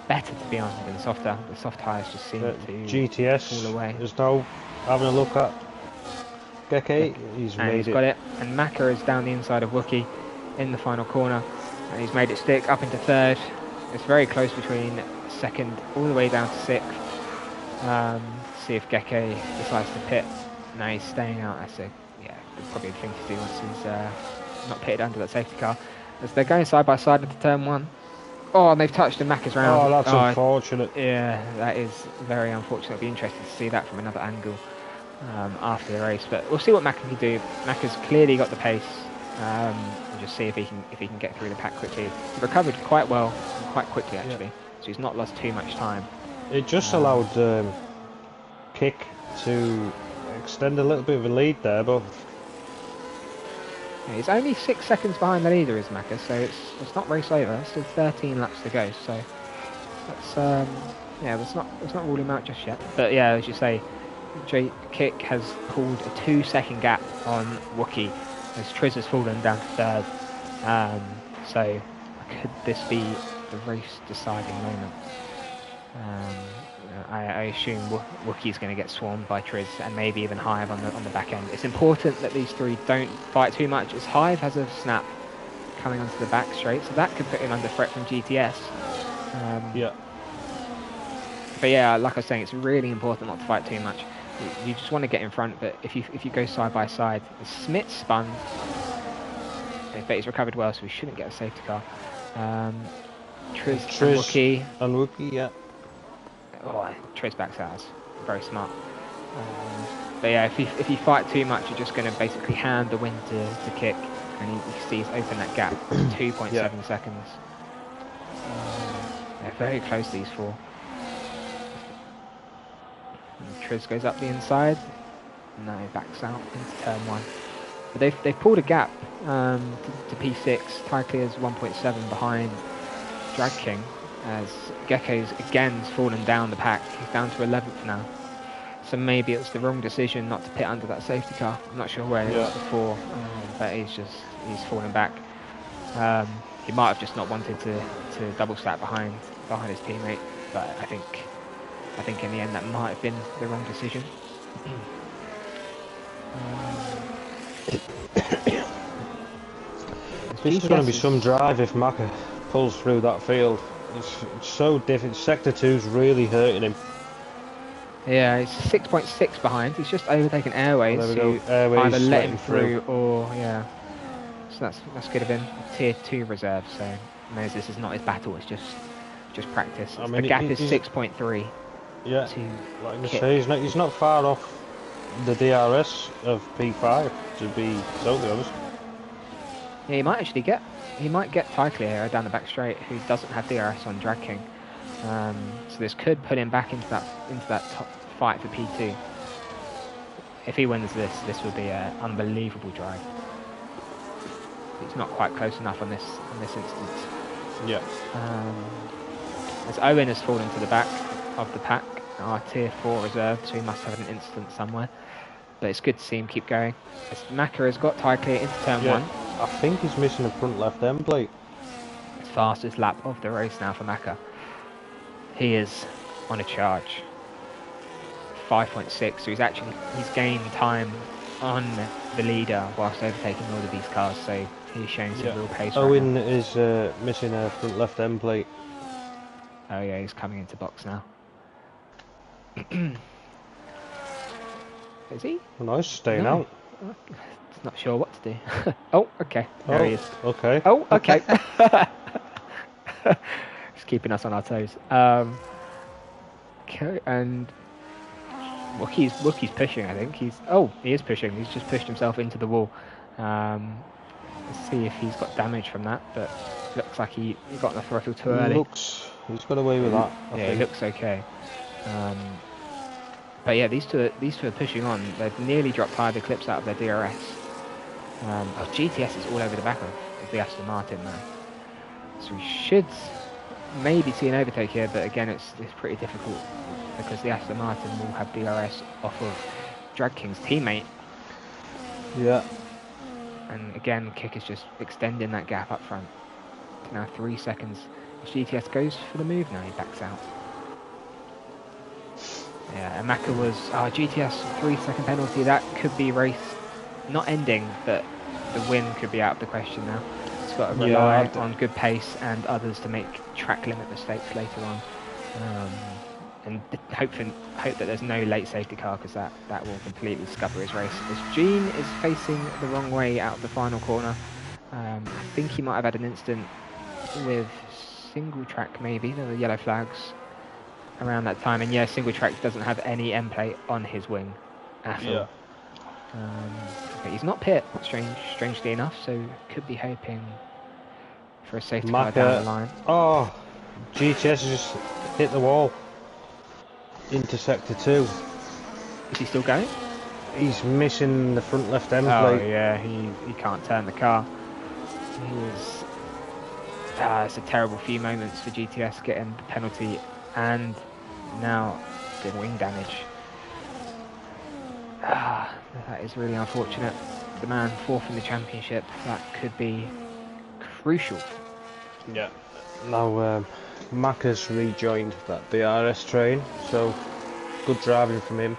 better to be on than softer. The soft tyres just seem to GTS fall away. is now having a look at Geke. He's got it. And Macca is down the inside of Wookie in the final corner, and he's made it stick up into third. It's very close between second all the way down to sixth. See if Geke decides to pit. No, he's staying out. That's probably the thing to do once he's not pitted under that safety car. As they're going side by side into turn one. Oh, and they've touched and Macca's round. Oh, that's unfortunate. Yeah, that is very unfortunate. It'll be interesting to see that from another angle after the race. But we'll see what Macca can do. Macca's clearly got the pace. We'll just see if he can get through the pack quickly. He recovered quite well, quite quickly actually. So he's not lost too much time. It just allowed Kick to extend a little bit of a lead there, but yeah, he's only 6 seconds behind the leader, is Macca, so it's not race over. Still 13 laps to go, so that's let's not rule him out just yet. But yeah, as you say, Kick has pulled a 2 second gap on Wookie as Triz has fallen down to third. So could this be the race deciding moment? I assume Wookie's going to get swarmed by Triz and maybe even Hive on the back end. It's important that these three don't fight too much, as Hive has a snap coming onto the back straight, so that could put him under threat from GTS. But yeah, like I was saying, it's really important not to fight too much. You just want to get in front, but if you go side by side, Smith spun, but he's recovered well, so we shouldn't get a safety car. Triz and Wookie, yeah. Oh, Triz backs out. Very smart. But yeah, if you fight too much, you're just going to basically hand the win to Kick, and you see he's opened that gap 2.7 seconds. They're very close, these four. And Triz goes up the inside. No, backs out into turn one. But they've pulled a gap to P6. Tyclear is 1.7 behind Drag King, as Gecko's again fallen down the pack. He's down to 11th now. So maybe it's the wrong decision not to pit under that safety car. I'm not sure where he was before, but he's fallen back. He might have just not wanted to double stack behind his teammate, but I think in the end that might have been the wrong decision. This is going to be some drive if Macca pulls through that field. It's so different. Sector 2's really hurting him. Yeah, he's 6.6 behind. He's just overtaken Airways, Airways either let him through or So that's good of him. Tier 2 reserve, so he knows this is not his battle. It's just practice. I mean, the gap is 6.3. Yeah, like I say, he's not far off the DRS of P5, to be totally honest. Yeah, he might get Tyclear down the back straight, who doesn't have DRS on Drag King. So this could put him back into that top fight for P2. If he wins this will be an unbelievable drive. It's not quite close enough on this instance. Yeah. As Owen has fallen to the back of the pack, our tier 4 reserve, so he must have an instance somewhere. But it's good to see him keep going. As Macca has got Tyclear into turn 1. I think he's missing the front left end plate. It's fastest lap of the race now for Macca. He is on a charge. 5.6, so he's gained time on the leader whilst overtaking all of these cars, so he's showing some real pace. Owen is missing a front left end plate. Oh yeah, he's coming into box now. Is he? Well, no, he's staying out. not sure what to do. Oh, okay. There he is. Okay. Oh, okay. Just keeping us on our toes. Okay, and Wookie's pushing, I think. He is pushing. He's just pushed himself into the wall. Let's see if he's got damage from that, but looks like he got on the throttle too early. He's got away with that. I think. He looks okay. But yeah, these two are pushing on. They've nearly dropped high the clips out of their DRS. GTS is all over the back of the Aston Martin now. So we should maybe see an overtake here, but again, it's pretty difficult because the Aston Martin will have DRS off of Drag King's teammate. Yeah. And again, Kick is just extending that gap up front to now 3 seconds. If GTS goes for the move now, he backs out. Yeah, and Maka was GTS 3-second penalty. That could be race not ending, but the win could be out of the question now. It's got to rely on good pace and others to make track limit mistakes later on, and hope that there's no late safety car, because that will completely scupper his race. As Gene is facing the wrong way out of the final corner, I think he might have had an incident with single track, maybe. There were yellow flags around that time, and yeah, single track doesn't have any end plate on his wing at all. But he's not pit, strangely enough, so could be hoping for a safety car down the line. Oh, GTS just hit the wall into sector 2. Is he still going? He's missing the front left end plate. Oh yeah, he can't turn the car. It's a terrible few moments for GTS, getting the penalty and now the wing damage. That is really unfortunate. The man 4th in the championship, that could be crucial. Yeah. Now Maka's rejoined that DRS train, so good driving from him.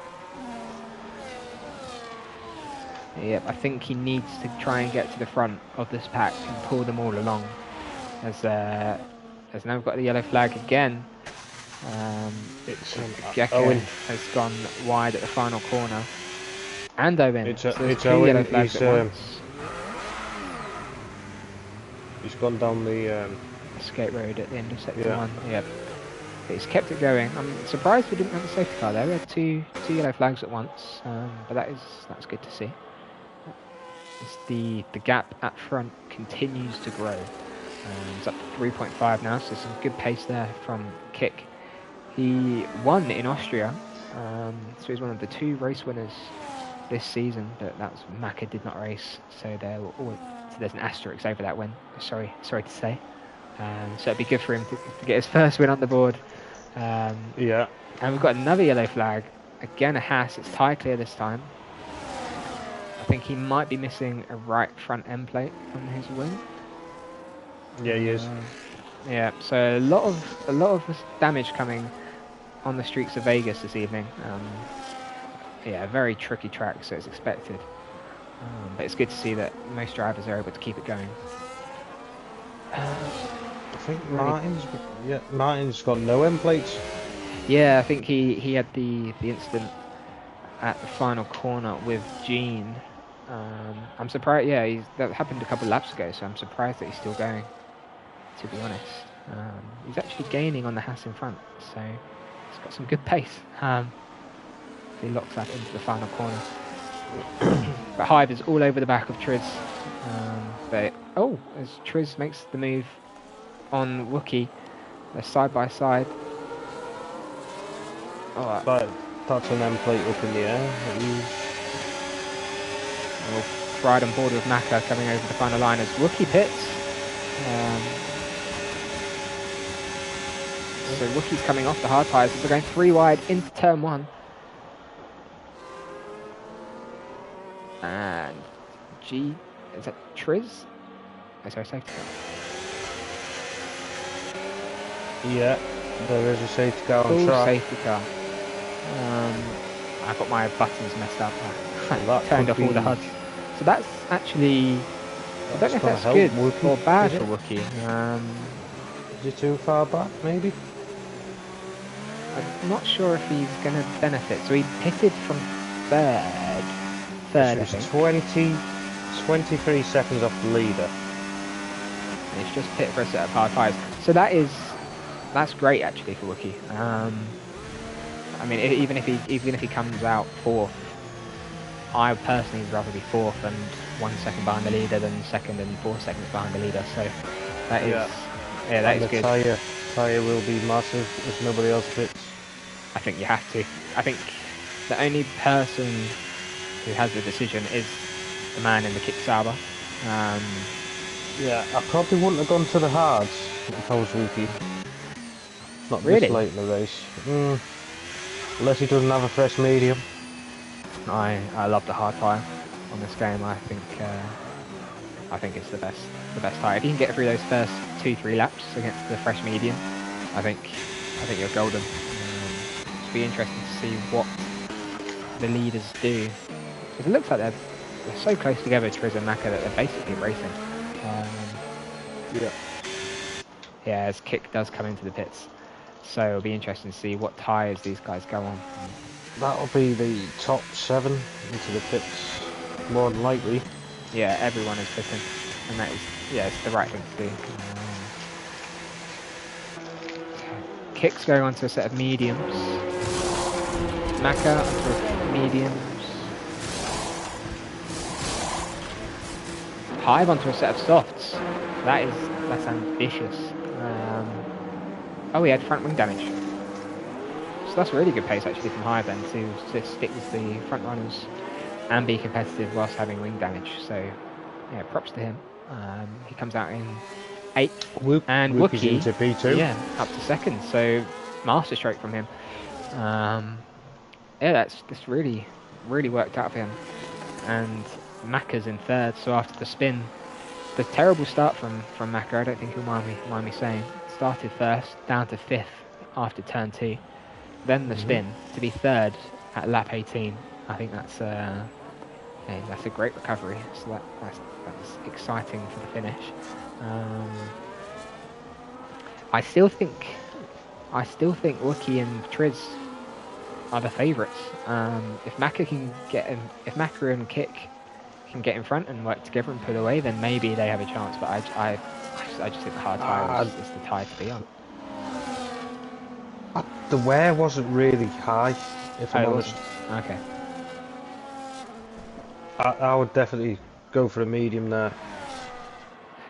Yep, I think he needs to try and get to the front of this pack and pull them all along. As now we've got the yellow flag again. Gecko has gone wide at the final corner. And Owen. It's two yellow flags at once. He's gone down the escape road at the end of sector 1. Yep. But he's kept it going. I'm surprised we didn't have a safety car there. We had two yellow flags at once, but that's good to see. As the gap at front continues to grow. It's up to 3.5 now, so some good pace there from Kick. He won in Austria, so he's one of the 2 race winners this season, but Maka did not race, so there's an asterisk over that win. Sorry to say. So it'd be good for him to get his first win on the board. And we've got another yellow flag, again a Haas. It's tyre clear this time. I think he might be missing a right front end plate on his wing. Yeah, he is. Yeah, so a lot of damage coming on the streets of Vegas this evening. Yeah, a very tricky track, so it's expected. But it's good to see that most drivers are able to keep it going. I think Martin's got no end plates. Yeah, I think he had the incident at the final corner with Gene. I'm surprised. Yeah, that happened a couple of laps ago, so I'm surprised that he's still going. To be honest, he's actually gaining on the Haas in front, so he's got some good pace. He locks that into the final corner. But Hive is all over the back of Triz. As Triz makes the move on Wookie, they're side by side. But that's an end plate up in the air. We'll ride on board with Maka coming over the final line as Wookie pits. So Wookie's coming off the hard tyres as they're going 3 wide into turn 1. And is that Triz? Oh, sorry, safety car. Yeah, there is a safety car on Full track. Safety car. I've got my buttons messed up. I turned off all the HUDs. So that's actually, I don't know if that's good or bad for Wookie. Is he too far back, maybe? I'm not sure if he's going to benefit. So he pitted from third, I think. 23 seconds off the leader. And he's just pit for a set of hard tyres. So that's great actually for Wookie. I mean, even if he comes out fourth, I personally would rather be fourth and 1 second behind the leader than second and 4 seconds behind the leader. So that is that is good. The tyre will be massive if nobody else pits. I think you have to. I think the only person who has the decision is the man in the kick Sauber. Yeah, I probably wouldn't have gone to the hards if I was Wookie. Not Really? this late in the race. Unless he doesn't have a fresh medium. I love the hard tyre on this game. I think it's the best tyre. If you can get through those first 2-3 laps against the fresh medium, I think you're golden. It'll be interesting to see what the leaders do, because it looks like they're so close together, Triz and Maka, that they're basically racing. Yeah, as Kick does come into the pits, so it'll be interesting to see what tyres these guys go on. That'll be the top 7 into the pits, more than likely. Yeah, everyone is pitting, and that is, it's the right thing to do. Kick's going on to a set of mediums. Maka onto mediums. Hive onto a set of softs. That's ambitious. Oh, he had front wing damage. So that's really good pace actually from Hive then to stick with the front runners and be competitive whilst having wing damage. So yeah, props to him. He comes out in 8th, and Wookie into P2. Yeah, up to 2nd. So master stroke from him. Yeah, that's really worked out for him. And Maka's in 3rd. So after the spin, the terrible start from Maka, I don't think he'll mind me saying. Started 1st, down to 5th after turn 2. Then the spin to be 3rd at lap 18. I think that's a great recovery. So that's exciting for the finish. I still think Wookie and Triz are the favourites. If Maka and Kick can get in front and work together and pull away, then maybe they have a chance. But I just think the hard tyre is the tyre to be on. The wear wasn't really high, if I'm honest. Okay. I would definitely go for a medium there.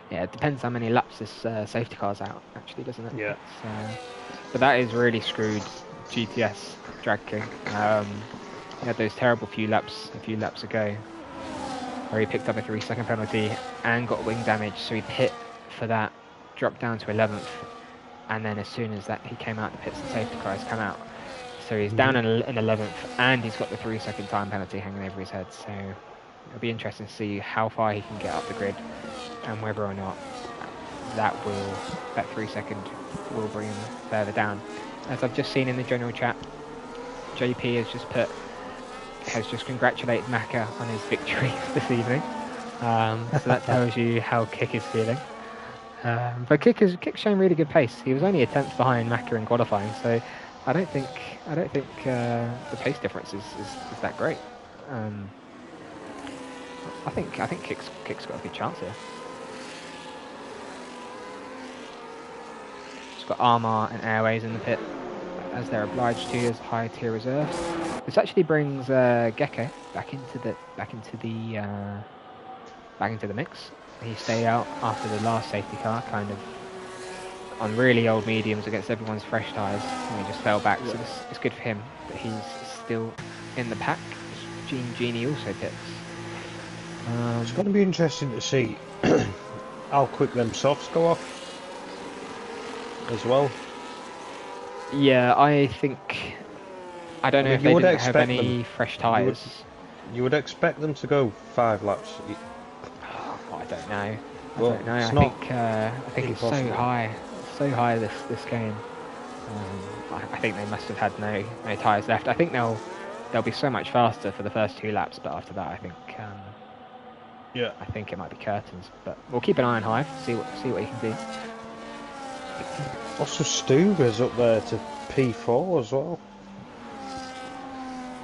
Yeah, it depends how many laps this safety car's out, actually, doesn't it? Yeah. But that is really screwed GTS Drag King. He had those terrible few laps ago, where he picked up a 3-second penalty and got wing damage, so he pit for that, dropped down to 11th, and then as soon as that he came out the pits, the safety cars come out. So he's down in 11th, and he's got the 3-second time penalty hanging over his head. So it'll be interesting to see how far he can get up the grid, and whether or not that 3-second will bring him further down. As I've just seen in the general chat, JP has just congratulated Maka on his victory this evening. So that tells you how Kick is feeling. But Kick's showing really good pace. He was only a 10th behind Maka in qualifying, so I don't think the pace difference is that great. I think Kick's got a good chance here. He's got Armour and Airways in the pit, as they're obliged to as high tier reserves. This actually brings Gecko back into the mix. He stayed out after the last safety car, kind of on really old mediums against everyone's fresh tyres, and he just fell back. So it's good for him that he's still in the pack. Genie also pits. It's going to be interesting to see how quick them softs go off as well. Yeah, I don't know if they didn't have any fresh tyres. You would expect them to go 5 laps. I don't know. I think it's so high this game. I think they must have had no tyres left. I think they'll be so much faster for the first 2 laps, but after that, I think it might be curtains. But we'll keep an eye on Hive, see what he can do. Also, Stuber's up there to P4 as well.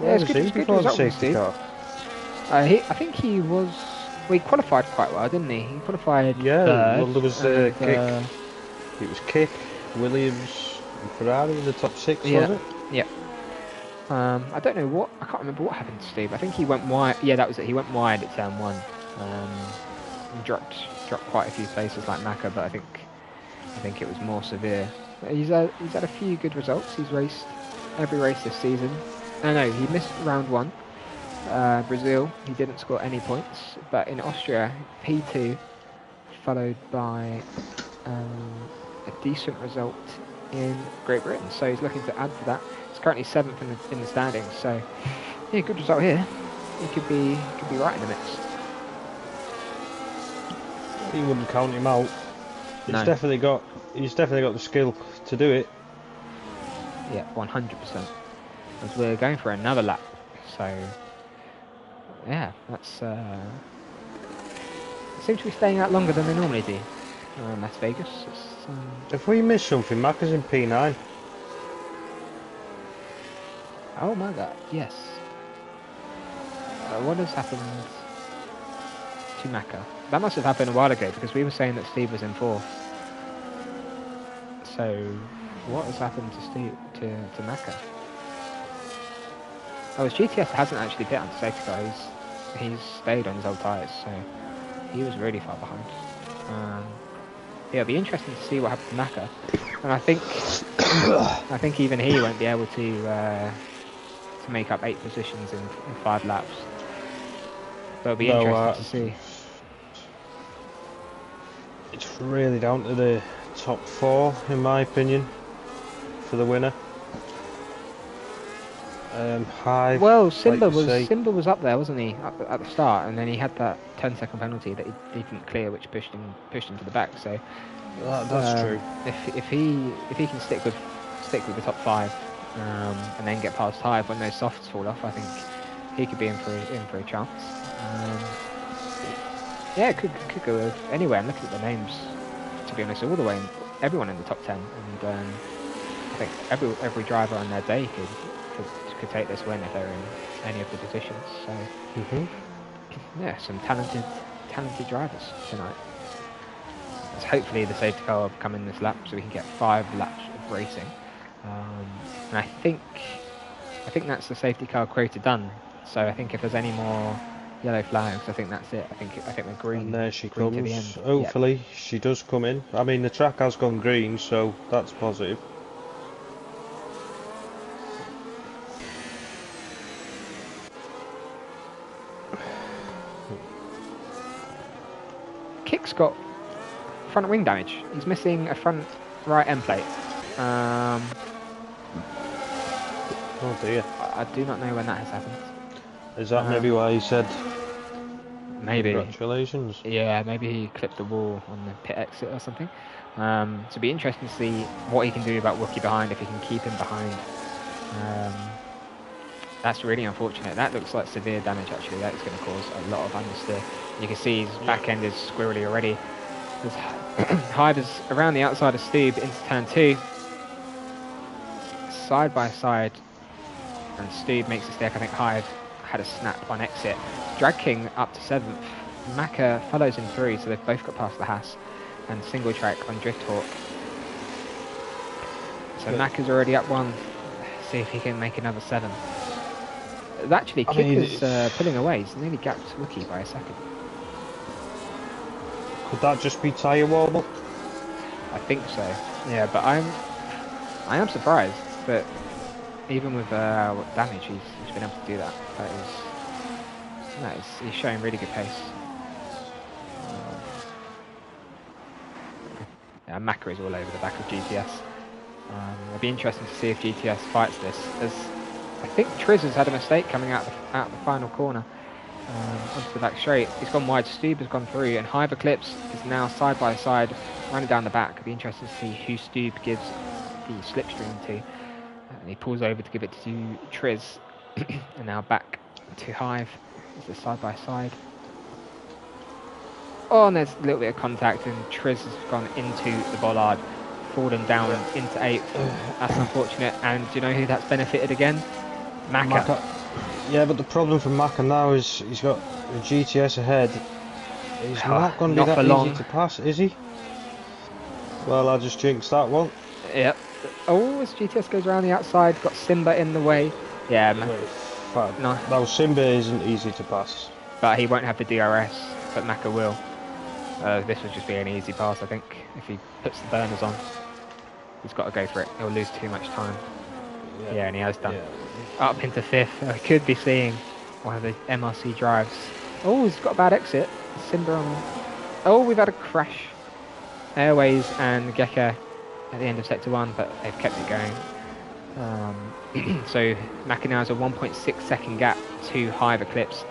Yeah, it's good result from Steve. I think he was Well, he qualified quite well, didn't he? He qualified Yeah, third. well, there was and, Kick. It was Kick, Williams, and Ferrari in the top 6, yeah, was it? yeah. I don't know what, I can't remember what happened to Steve. I think he went wide. Yeah, that was it. He went wide at turn 1. And dropped quite a few places like Maka, but I think it was more severe. But he's had a few good results. He's raced every race this season. No, he missed round 1. Brazil, he didn't score any points, but in Austria, P2, followed by a decent result in Great Britain. So he's looking to add to that. He's currently 7th in the standings. So yeah, good result here. He could be right in the mix. He wouldn't count him out. He's No. definitely got the skill to do it. Yeah, 100%. As we're going for another lap. So yeah, that's it seems to be staying out longer than they normally do in Las Vegas. If we miss something, Maka's in P9. Oh my god, yes. What has happened to Maka? That must have happened a while ago because we were saying that Steve was in 4th. So what has happened to Steve to Maka? Oh, his GTS hasn't actually bit onto safety car. He's stayed on his old tyres, so he was really far behind. Yeah, it'll be interesting to see what happens to Maka, and I think even he won't be able to make up 8 positions in 5 laps. But it'll be interesting to see. It's really down to the top 4, in my opinion, for the winner. Hive. Well, Simba like was up there, wasn't he, at the start, and then he had that 10-second penalty that he didn't clear, which pushed him to the back. So that's true. If he can stick with the top 5, and then get past Hive when those softs fall off, I think he could be in for a chance. Yeah, it could go anywhere. And looking at the names, to be honest, all the way, everyone in the top 10, and I think every driver on their day could take this win if they're in any of the positions. So yeah, some talented drivers tonight. So hopefully the safety car will come in this lap so we can get 5 laps of racing. And I think that's the safety car quota done. So I think if there's any more yellow flags, I think that's it. I think we're green. And there she green comes. to the end. Hopefully she does come in. I mean, the track has gone green, so that's positive. Kick's got front wing damage. He's missing a front right end plate. Oh dear. I do not know when that has happened. Is that maybe why he said maybe congratulations? Yeah, maybe he clipped the wall on the pit exit or something. So it'll be interesting to see what he can do about Wookie behind, if he can keep him behind. That's really unfortunate. That looks like severe damage actually. That's going to cause a lot of understeer. You can see his back end is squirrely already. Hive is around the outside of Stube into turn 2. Side by side. And Stube makes a mistake. I think Hive had a snap on exit. Drag King up to 7th. Maka follows in 3, so they've both got past the Haas. And single track on Drift Hawk. So Maka's already up 1. See if he can make another 7. Actually, Kick is pulling away. He's nearly gapped Wookie by a second. Could that just be tyre warm up? I think so. Yeah, but I am surprised that even with damage, he's been able to do that. He's showing really good pace. Yeah, Maka is all over the back of GTS. It'll be interesting to see if GTS fights this. I think Triz has had a mistake coming out the final corner onto the back straight. He's gone wide. Stube has gone through, and Hive Eclipse is now side by side, running down the back. It'll be interesting to see who Stube gives the slipstream to. And he pulls over to give it to Triz, and now back to Hive. It's a side by side. Oh, and there's a little bit of contact, and Triz has gone into the bollard, fallen down into 8th. That's unfortunate. And do you know who that's benefited again? Maka. Yeah, but the problem for Maka now is he's got a GTS ahead, He's not going to be that easy to pass, is he? Well, I just jinxed that one. Yep. Oh, as GTS goes around the outside, got Simba in the way. Yeah, man. No, Simba isn't easy to pass. But he won't have the DRS, but Maka will. This would just be an easy pass, I think, if he puts the burners on. He's got to go for it. He'll lose too much time. Yeah, and he has done. Yeah. Up into 5th. I could be seeing one of the MRC drives. Oh, he's got a bad exit. Simba on. Oh, we've had a crash. Airways and Gecko at the end of sector 1, but they've kept it going. So Maka now has a 1.6 second gap to Hive Eclipse.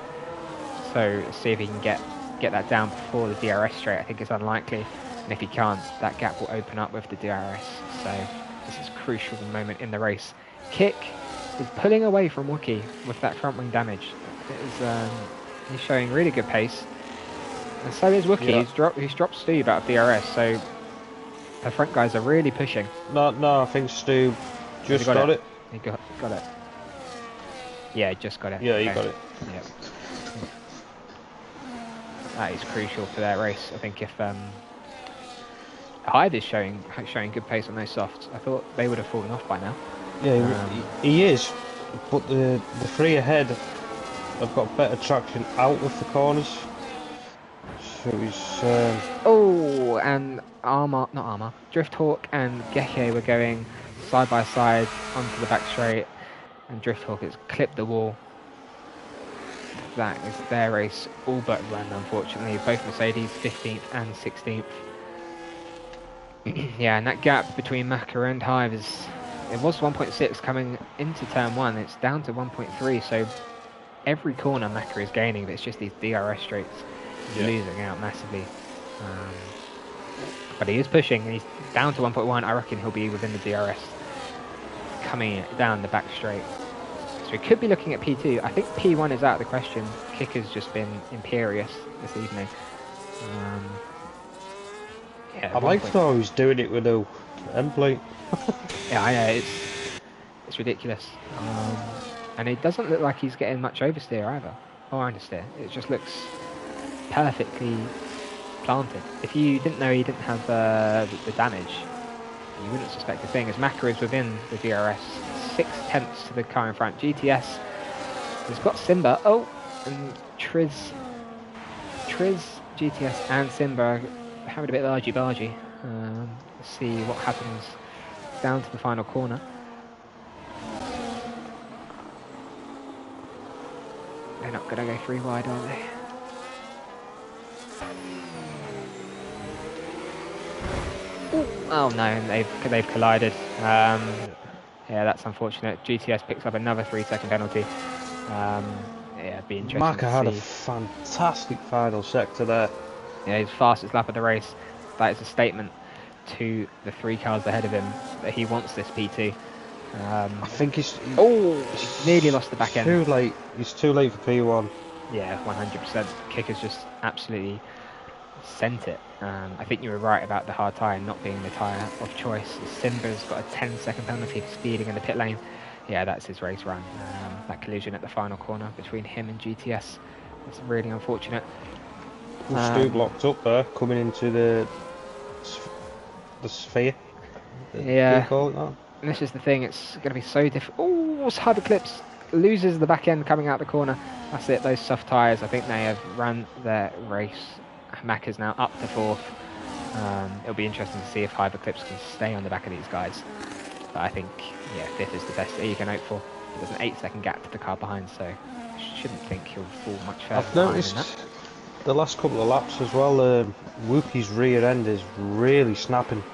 So let's see if he can get that down before the DRS straight. I think it's unlikely, and if he can't, that gap will open up with the DRS. So this is a crucial moment in the race. Kick is pulling away from Wookie with that front wing damage. He's showing really good pace, and so is Wookie. Yeah. He's dropped Stube out of DRS, so the front guys are really pushing. No, I think Stube just got it. He got it. Yeah, just got it. Yeah, he got it. Yep. That is crucial for their race. I think if Hive is showing good pace on those softs, I thought they would have fallen off by now. Yeah, he is, but the 3 ahead have got better traction out of the corners. So he's. Oh, and Drifthawk and Gecko were going side by side onto the back straight, and Drifthawk has clipped the wall. That is their race all but run, unfortunately. Both Mercedes 15th and 16th. Yeah, and that gap between Maka and Hive it was 1.6 coming into turn 1. It's down to 1.3, so every corner Maka is gaining, but it's just these DRS straights losing out massively. But he is pushing, and he's down to 1.1. I reckon he'll be within the DRS coming down the back straight. So we could be looking at P2. I think P1 is out of the question. Kicker's just been imperious this evening. Yeah, I like how he's doing it with no end plate. Yeah, I know, it's ridiculous. And it doesn't look like he's getting much oversteer either, or understeer. It just looks perfectly planted. If you didn't know he didn't have the damage, you wouldn't suspect a thing, as Maka is within the DRS. 6/10 to the car in front. GTS has got Simba. Oh, and Triz, GTS and Simba having a bit of argy-bargy. Let's see what happens down to the final corner. They're not going to go 3 wide, are they? Ooh. Oh no, they've collided. Yeah, that's unfortunate. GTS picks up another 3-second penalty. Yeah, it'd be interesting Maka to see. had a fantastic final sector there. Yeah, his fastest lap of the race. That is a statement to the 3 cars ahead of him that he wants this P2. I think he's nearly lost the back end. Too late. He's too late for P1. Yeah, 100%. Kicker's just absolutely sent it. I think you were right about the hard tyre not being the tyre of choice. Simba's got a 10-second penalty for speeding in the pit lane. Yeah, that's his race run. That collision at the final corner between him and GTS. It's really unfortunate. Stu blocked up there, coming into the sphere. Yeah. Call it that? And this is the thing, it's going to be so difficult. Oh, Hive Eclipse loses the back end coming out the corner. That's it, those soft tyres, I think they have run their race. Maka's now up to 4th. It'll be interesting to see if Hive Eclipse can stay on the back of these guys. But I think, yeah, 5th is the best that you can hope for. There's an 8-second gap to the car behind, so I shouldn't think he'll fall much further. I've noticed the last couple of laps as well, Wookie's rear end is really snapping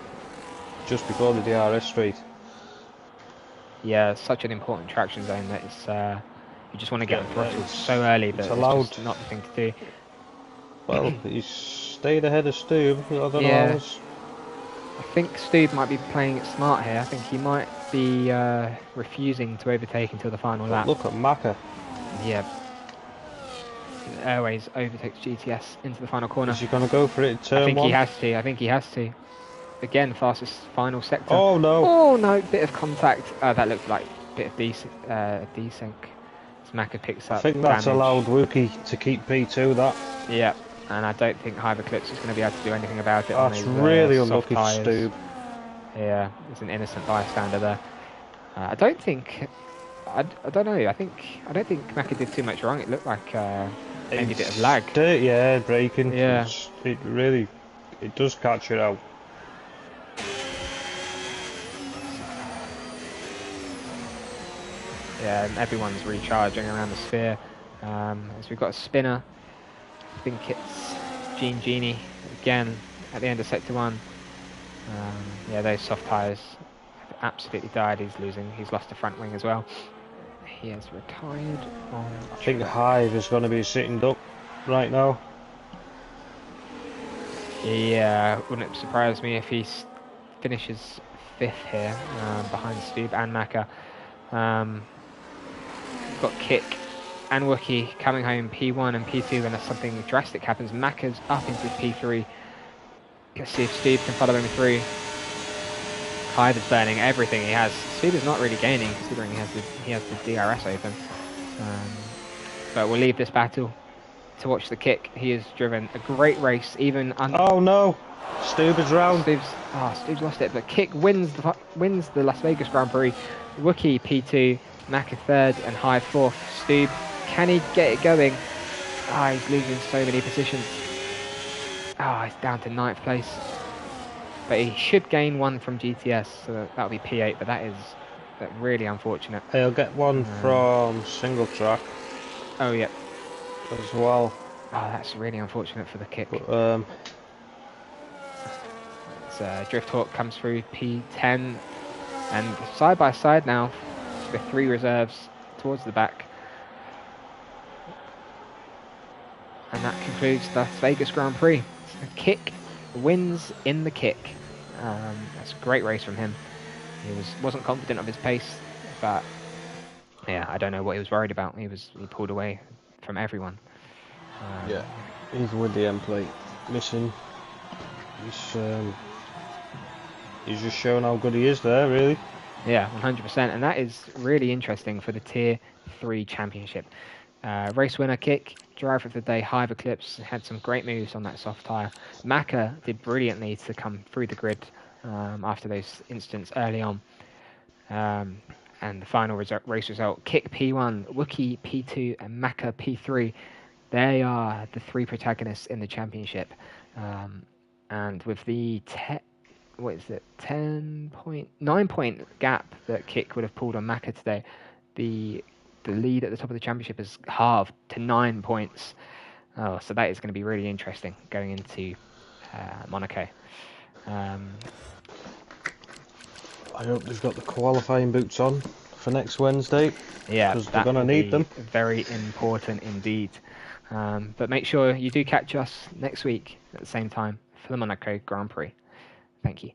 just before the DRS straight. Yeah, such an important traction zone that it's you just want to get on throttle so early, but it's just not the thing to do. Well, he's stayed ahead of Stube. I don't know. I think Stube might be playing it smart here. I think he might be refusing to overtake until the final lap. Look at Maka. Yeah. Airways overtakes GTS into the final corner. Is he going to go for it in turn 1? I think he has to. Again, fastest final sector. Oh no! Oh no! Bit of contact. That looked like a bit of desync. Maka picks up. I think that's damage. allowed Wookie to keep P2. That. Yeah. and I don't think Hive Eclipse is going to be able to do anything about it. That's on these, really soft unlucky for tyres. Stube. Yeah, there's an innocent bystander there. I don't think. I don't know. I don't think Maka did too much wrong. It looked like maybe a bit of lag. Yeah, braking. Yeah. It does catch it out. Yeah, and everyone's recharging around the sphere. As we've got a spinner. I think it's Genie again at the end of sector 1. Yeah, those soft tyres have absolutely died. He's losing. He's lost the front wing as well. He has retired on. I think Hive is going to be a sitting duck right now. Yeah, wouldn't surprise me if he finishes 5th here, behind Stube and Maka. Got Kick and Wookie coming home P1 and P2, and if something drastic happens, Maka's up into P3. Let's see if Stube can follow him through. Hive is burning everything he has. Stube is not really gaining, considering he has the DRS open. But we'll leave this battle to watch the Kick. He has driven a great race, even oh no, Stube is round. Stube's lost it, but Kick wins the Las Vegas Grand Prix. Wookie P2, Maka 3rd, and Hive 4th. Stube, can he get it going? He's losing so many positions. He's down to 9th place. But he should gain 1 from GTS, so that'll be P8, but that's really unfortunate. He'll get 1 from single track. Oh, yeah. As well. That's really unfortunate for the Kick. But, Drift Hawk comes through P10, and side by side now, the 3 reserves towards the back. And that concludes the Las Vegas Grand Prix. So Kick wins in the Kick. That's a great race from him. He wasn't confident of his pace, but yeah, I don't know what he was worried about. He pulled away from everyone. Yeah, even with the end plate missing, he's just showing how good he is there, really. Yeah, 100%, and that is really interesting for the Tier 3 Championship. Race winner Kick, driver of the day Hive Eclipse, had some great moves on that soft tyre. Maka did brilliantly to come through the grid after those incidents early on. And the final race result, Kick P1, Wookie P2, and Maka P3. They are the 3 protagonists in the championship. And with the 9-point gap that Kick would have pulled on Maka today, the lead at the top of the championship is halved to 9 points. So that is going to be really interesting going into Monaco. I hope they've got the qualifying boots on for next Wednesday. Yeah, because they're going to need them. Very important indeed. But make sure you do catch us next week at the same time for the Monaco Grand Prix. Thank you.